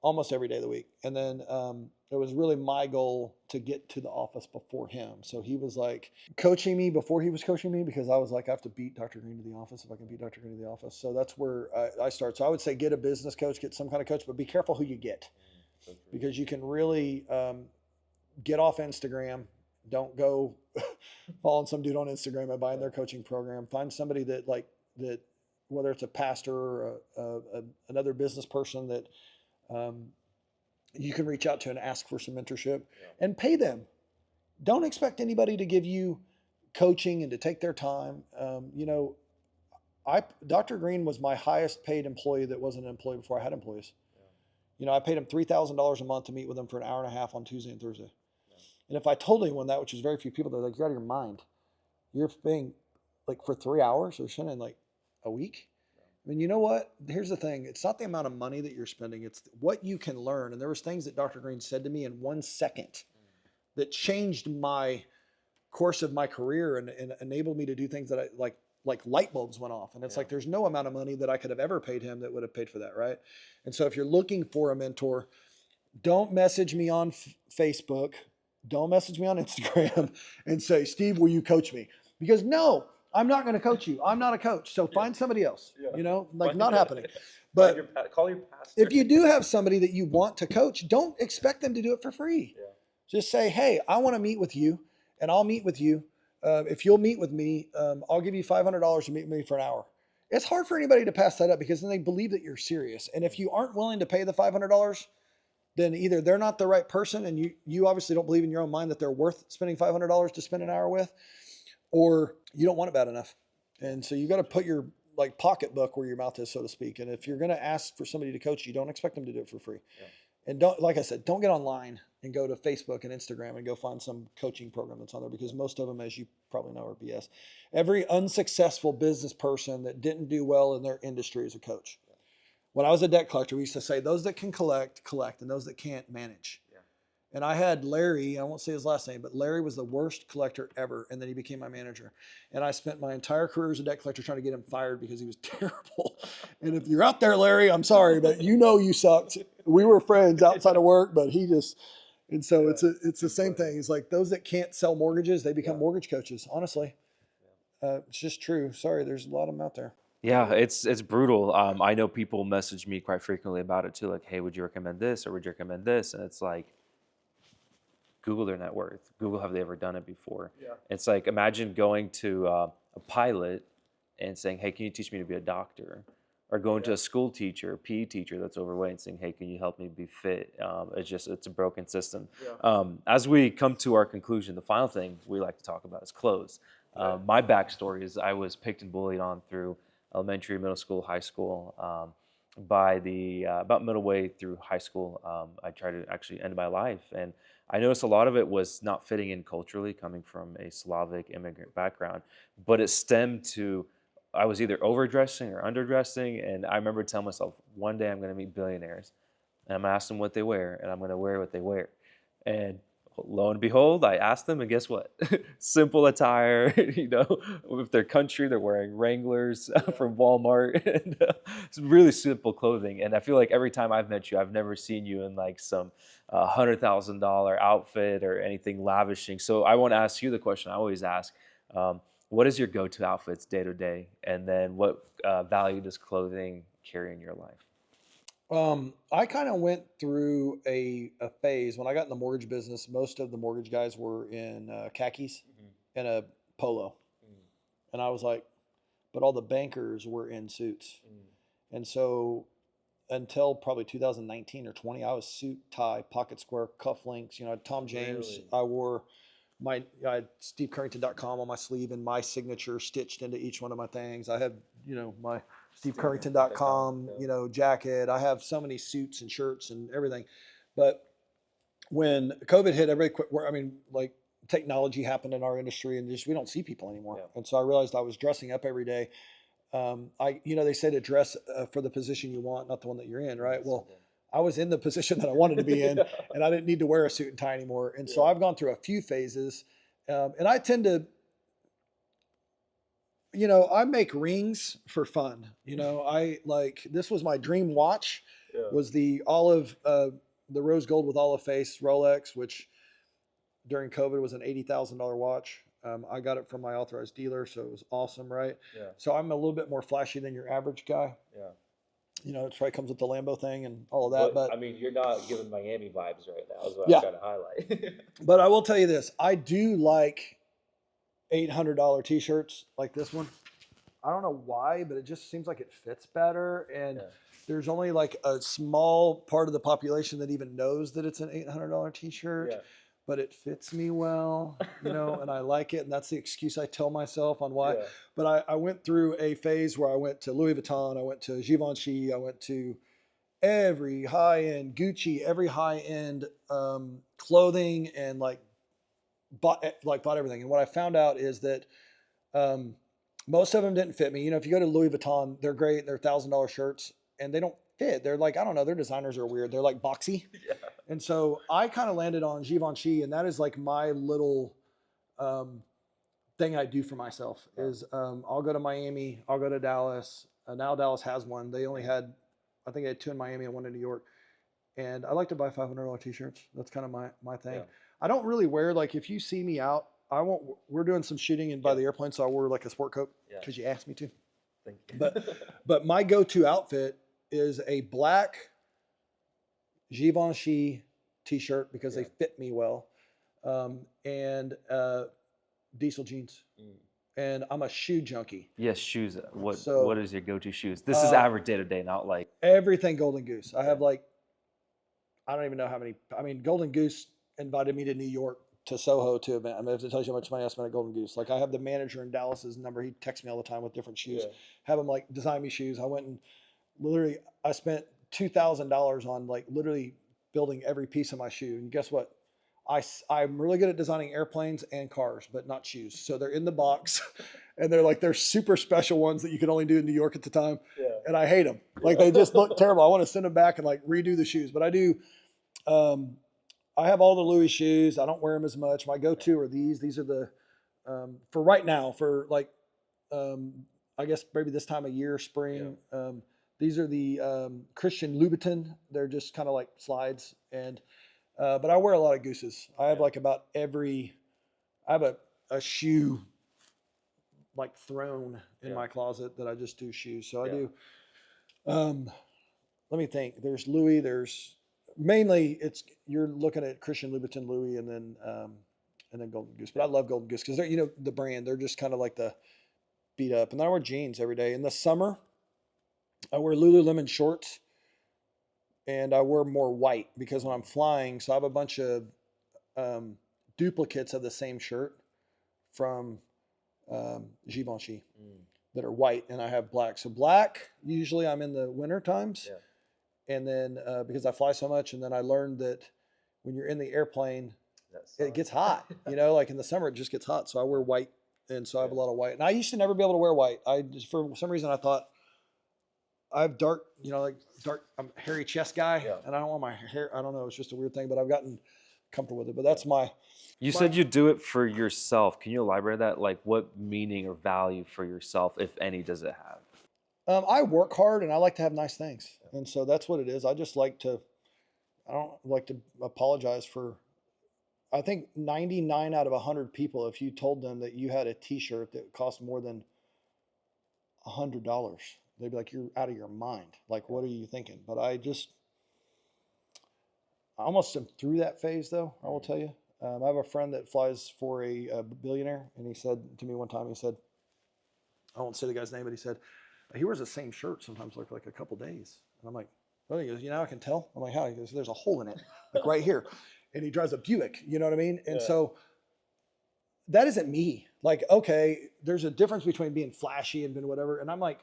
almost every day of the week. And then it was really my goal to get to the office before him. So he was like coaching me before he was coaching me because I was like, I have to beat Dr. Green to the office if I can beat Dr. Green to the office. So that's where I start. So I would say get a business coach, get some kind of coach, but be careful who you get because you can really get off Instagram. Don't go following some dude on Instagram and buying their coaching program. Find somebody that whether it's a pastor or another business person that you can reach out to and ask for some mentorship and pay them. Don't expect anybody to give you coaching and to take their time. You know, Dr. Green was my highest paid employee that wasn't an employee before I had employees. You know, I paid him $3,000 a month to meet with him for an hour and a half on Tuesday and Thursday. And if I told anyone that, which is very few people, they're like, you're out of your mind. You're paying like for 3 hours or something like a week. I mean, you know what? Here's the thing. It's not the amount of money that you're spending. It's what you can learn. And there was things that Dr. Green said to me in 1 second that changed my course of my career and enabled me to do things that I like light bulbs went off. And it's like, there's no amount of money that I could have ever paid him that would have paid for that. Right. And so if you're looking for a mentor, don't message me on Facebook. Don't message me on Instagram and say, Steve, will you coach me? Because no, I'm not going to coach you. I'm not a coach. So find somebody else, you know, like not happening. But call your pastor. if you do have somebody that you want to coach, don't expect them to do it for free. Just say, hey, I want to meet with you and I'll meet with you. If you'll meet with me, I'll give you $500 to meet with me for an hour. It's hard for anybody to pass that up because then they believe that you're serious. And if you aren't willing to pay the $500, then either they're not the right person and you obviously don't believe in your own mind that they're worth spending $500 to spend an hour with, or you don't want it bad enough. And so you got to put your like pocketbook where your mouth is, so to speak. And if you're going to ask for somebody to coach you, don't expect them to do it for free. And don't, like I said, don't get online and go to Facebook and Instagram and go find some coaching program that's on there because most of them, as you probably know, are BS. Every unsuccessful business person that didn't do well in their industry is a coach. When I was a debt collector, we used to say those that can collect, and those that can't, manage. And I had Larry, I won't say his last name, but Larry was the worst collector ever. And then he became my manager. And I spent my entire career as a debt collector trying to get him fired because he was terrible. And if you're out there, Larry, I'm sorry, but you know you sucked. We were friends outside of work, but he just, and so it's the same thing. It's like those that can't sell mortgages, they become mortgage coaches, honestly. It's just true. Sorry, there's a lot of them out there. Yeah, it's brutal. I know people message me quite frequently about it too, like, hey, would you recommend this or would you recommend this? And it's like, Google their net worth. Google, have they ever done it before? Yeah. It's like, imagine going to a pilot and saying, hey, can you teach me to be a doctor? Or going to a school teacher, a PE teacher that's overweight and saying, hey, can you help me be fit? It's a broken system. Yeah. As we come to our conclusion, the final thing we like to talk about is clothes. My backstory is I was picked and bullied on through elementary, middle school, high school. By the about middle way through high school, I tried to actually end my life, and I noticed a lot of it was not fitting in culturally, coming from a Slavic immigrant background, but it stemmed to I was either overdressing or underdressing, and I remember telling myself, one day I'm going to meet billionaires, and I'm going to ask them what they wear, and I'm going to wear what they wear, and lo and behold, I asked them, and guess what? Simple attire, with their country, they're wearing Wranglers from Walmart, and it's really simple clothing. And I feel like every time I've met you, I've never seen you in like some $100,000 outfit or anything lavishing. So I want to ask you the question I always ask. What is your go-to outfits day to day? And then what value does clothing carry in your life? I kind of went through a phase when I got in the mortgage business. Most of the mortgage guys were in khakis and a polo, and I was like, but all the bankers were in suits, and so until probably 2019 or 20, I was suit, tie, pocket square, cufflinks. Tom James. Really? I wore I had SteveCurrington.com on my sleeve and my signature stitched into each one of my things. I have my SteveCurrington.com jacket. I have so many suits and shirts and everything. But when COVID hit, everybody quit. Like technology happened in our industry, and we don't see people anymore. Yeah. And so I realized I was dressing up every day. They say to dress for the position you want, not the one that you're in, right? Well, I was in the position that I wanted to be in, and I didn't need to wear a suit and tie anymore. And so I've gone through a few phases, and I tend to, I make rings for fun. This was my dream watch, was the the rose gold with olive face Rolex, which during COVID was an $80,000 watch. I got it from my authorized dealer, so it was awesome, right? Yeah. So I'm a little bit more flashy than your average guy. Yeah. It probably comes with the Lambo thing and all of that. But I mean, you're not giving Miami vibes right now, is what Yeah. I'm trying to highlight. But I will tell you this: I do like $800 T-shirts like this one. I don't know why, but it just seems like it fits better. And there's only like a small part of the population that even knows that it's an $800 T-shirt. Yeah. But it fits me well, and I like it. And that's the excuse I tell myself on why. Yeah. But I went through a phase where I went to Louis Vuitton, I went to Givenchy, I went to every high-end Gucci, every high-end clothing, and bought everything. And what I found out is that most of them didn't fit me. If you go to Louis Vuitton, they're great. They're $1,000 shirts, and they don't fit. They're like, I don't know, their designers are weird. They're like boxy. Yeah. And so I kind of landed on Givenchy, and that is like my little thing I do for myself is I'll go to Miami, I'll go to Dallas. Now Dallas has one. They only had, I think they had two in Miami and one in New York. And I like to buy $500 T-shirts. That's kind of my thing. Yeah. I don't really wear, if you see me out, we're doing some shooting by the airplane, so I wore like a sport coat because you asked me to. Thank you. But my go-to outfit is a black Givenchy T-shirt because they fit me well, and diesel jeans. And I'm a shoe junkie. Yes, shoes. What is your go-to shoes? This is average day to day, not like everything Golden Goose. I have I don't even know how many. I mean, Golden Goose invited me to New York to Soho to event. I mean, if it tells you how much money I spent at Golden Goose. I have the manager in Dallas's number. He texts me all the time with different shoes. Yeah. Have him design me shoes. I went and literally I spent $2,000 on literally building every piece of my shoe. And guess what? I'm really good at designing airplanes and cars, but not shoes. So they're in the box, and they're super special ones that you could only do in New York at the time. Yeah. And I hate them. They just look terrible. I want to send them back and redo the shoes. But I do. I have all the Louis shoes. I don't wear them as much. My go-to are these. These are the for right now. For I guess maybe this time of year, spring. Yeah. These are the Christian Louboutin. They're just kind of like slides and. But I wear a lot of Gooses. I have about I have a shoe throne in my closet that I just do shoes. So I do. Let me think. There's Louis. There's mainly you're looking at Christian Louboutin Louis and then Golden Goose. But I love Golden Goose because they're, the brand, they're just kind of like the beat up. And then I wear jeans every day. In the summer, I wear Lululemon shorts and I wear more white because when I'm flying, so I have a bunch of duplicates of the same shirt from Givenchy that are white, and I have black. So black, usually I'm in the winter times. And then because I fly so much, and then I learned that when you're in the airplane, it gets hot. Like in the summer, it just gets hot. So I wear white, and so I have a lot of white. And I used to never be able to wear white. I just, for some reason, I thought I have dark, I'm a hairy chest guy, and I don't want my hair. I don't know. It's just a weird thing, but I've gotten comfortable with it. But that's my. You said you do it for yourself. Can you elaborate that? Like, what meaning or value for yourself, if any, does it have? I work hard and I like to have nice things. And so that's what it is. I don't like to apologize for, I think 99 out of 100 people, if you told them that you had a t-shirt that cost more than $100, they'd be like, you're out of your mind. Like, what are you thinking? But I almost am through that phase though, I will tell you. I have a friend that flies for a billionaire, and he said to me one time, I won't say the guy's name, but he said, he wears the same shirt sometimes for like a couple days. And I'm like, well, he goes, I can tell. I'm like, how? He goes, there's a hole in it, like right here. And he drives a Buick, you know what I mean? And so that isn't me. Like, okay, there's a difference between being flashy and being whatever. And I'm like,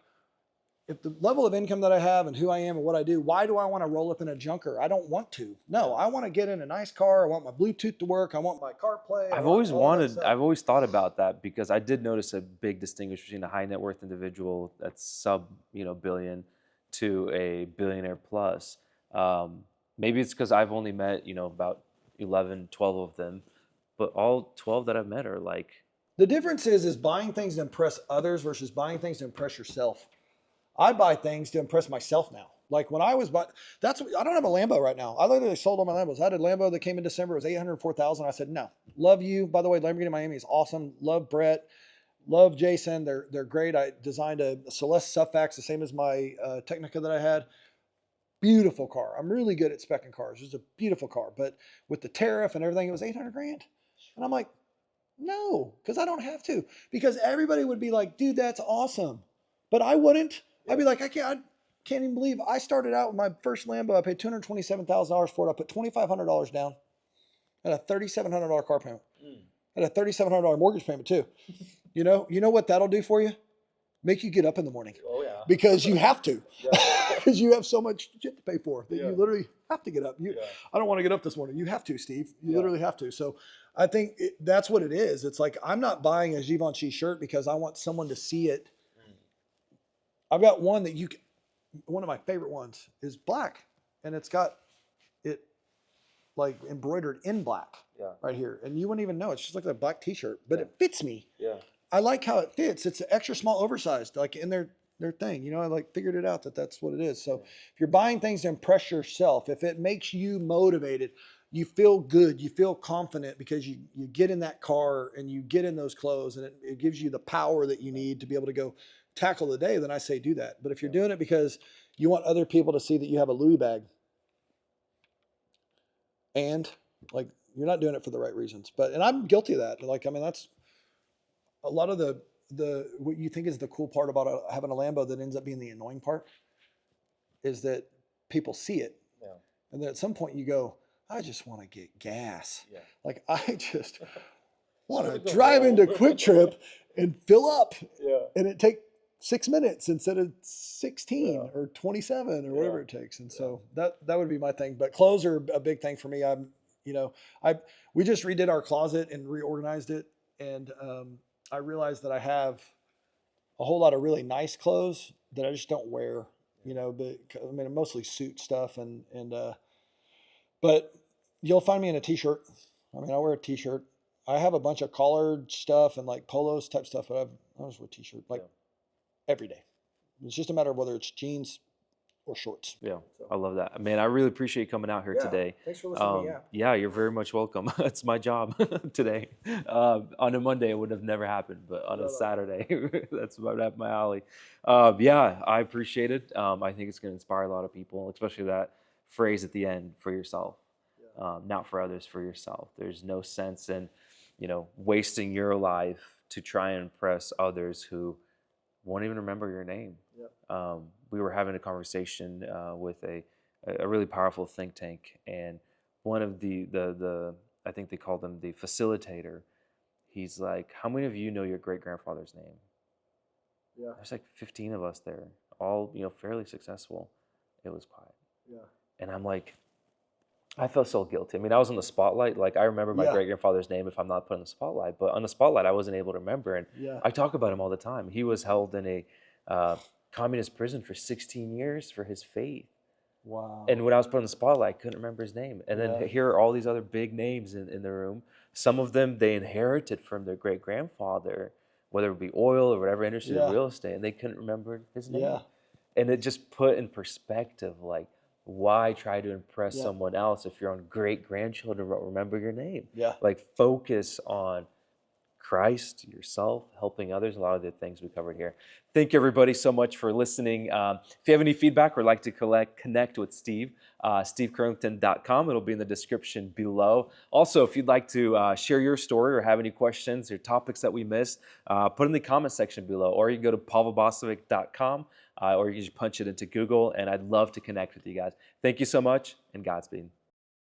if the level of income that I have and who I am and what I do, why do I want to roll up in a junker? I don't want to. No, I want to get in a nice car. I want my Bluetooth to work. I want my CarPlay. I've always thought about that because I did notice a big distinction between a high net worth individual that's sub, billion to a billionaire plus. Maybe it's because I've only met, about 11, 12 of them, but all 12 that I've met are like. The difference is buying things to impress others versus buying things to impress yourself. I buy things to impress myself now. Like when I was I don't have a Lambo right now. I literally sold all my Lambos. I had a Lambo that came in December. It was $804,000. I said, no, love you. By the way, Lamborghini Miami is awesome. Love Brett. Love Jason. They're great. I designed a Celeste Suffax, the same as my Technica that I had. Beautiful car. I'm really good at speccing cars. It's a beautiful car. But with the tariff and everything, it was $800,000. And I'm like, no, because I don't have to. Because everybody would be like, dude, that's awesome. But I wouldn't. I'd be like, I can't even believe I started out with my first Lambo. I paid $227,000 for it. I put $2,500 down. I had a $3,700 car payment. I had a $3,700 mortgage payment too. You know what that'll do for you? Make you get up in the morning. Oh yeah. Because you have to. Because you have so much shit to pay for that you literally have to get up. I don't want to get up this morning. You have to, Steve. You literally have to. So I think that's what it is. It's like I'm not buying a Givenchy shirt because I want someone to see it. I've got one that one of my favorite ones is black, and it's got it like embroidered in black right here. And you wouldn't even know. It's just like a black t-shirt, but it fits me. Yeah. I like how it fits. It's extra small, oversized, like in their thing. I like figured it out that's what it is. So if you're buying things to impress yourself, if it makes you motivated, you feel good, you feel confident because you get in that car and you get in those clothes and it gives you the power that you need to be able to go tackle the day, then I say do that. But if you're doing it because you want other people to see that you have a Louis bag, and like you're not doing it for the right reasons. And I'm guilty of that. Like, I mean, that's a lot of the what you think is the cool part about having a Lambo that ends up being the annoying part is that people see it. Yeah. And then at some point you go, I just want to get gas. Yeah. Like I just want to drive into Quick Trip and fill up. Yeah. And it take 6 minutes instead of 16 or 27 or whatever it takes. And so that would be my thing. But clothes are a big thing for me. We just redid our closet and reorganized it. And I realized that I have a whole lot of really nice clothes that I just don't wear, but I mean, mostly suit stuff but you'll find me in a t-shirt. I mean, I wear a t-shirt. I have a bunch of collared stuff and like polos type stuff, but I just wear a t-shirt like every day. It's just a matter of whether it's jeans or shorts. Yeah, so. I love that. Man, I really appreciate you coming out here today. Thanks for listening to me. Yeah, you're very much welcome. It's my job today. On a Monday, it would have never happened, but on a Saturday, that's right up my alley. I appreciate it. I think it's going to inspire a lot of people, especially that phrase at the end, for yourself, not for others, for yourself. There's no sense in, wasting your life to try and impress others who won't even remember your name. We were having a conversation with a really powerful think tank, and one of the I think they called him the facilitator. He's like, "How many of you know your great grandfather's name?" There's like 15 of us there, all fairly successful. It was quiet. And I'm like, I felt so guilty. I mean, I was in the spotlight. Like, I remember my great grandfather's name if I'm not put in the spotlight, but on the spotlight, I wasn't able to remember. And I talk about him all the time. He was held in a communist prison for 16 years for his faith. Wow. And when I was put in the spotlight, I couldn't remember his name. And then here are all these other big names in the room. Some of them they inherited from their great grandfather, whether it be oil or whatever industry, real estate, and they couldn't remember his name. And it just put in perspective, like, why try to impress someone else if your own great grandchildren won't remember your name? Like, focus on Christ, yourself, helping others, a lot of the things we covered here. Thank you, everybody, so much for listening. If you have any feedback or like to connect with Steve, stevecurrington.com. It'll be in the description below. Also, if you'd like to share your story or have any questions or topics that we missed, put in the comment section below, or you can go to pavelbosovik.com, or you can just punch it into Google, and I'd love to connect with you guys. Thank you so much, and Godspeed.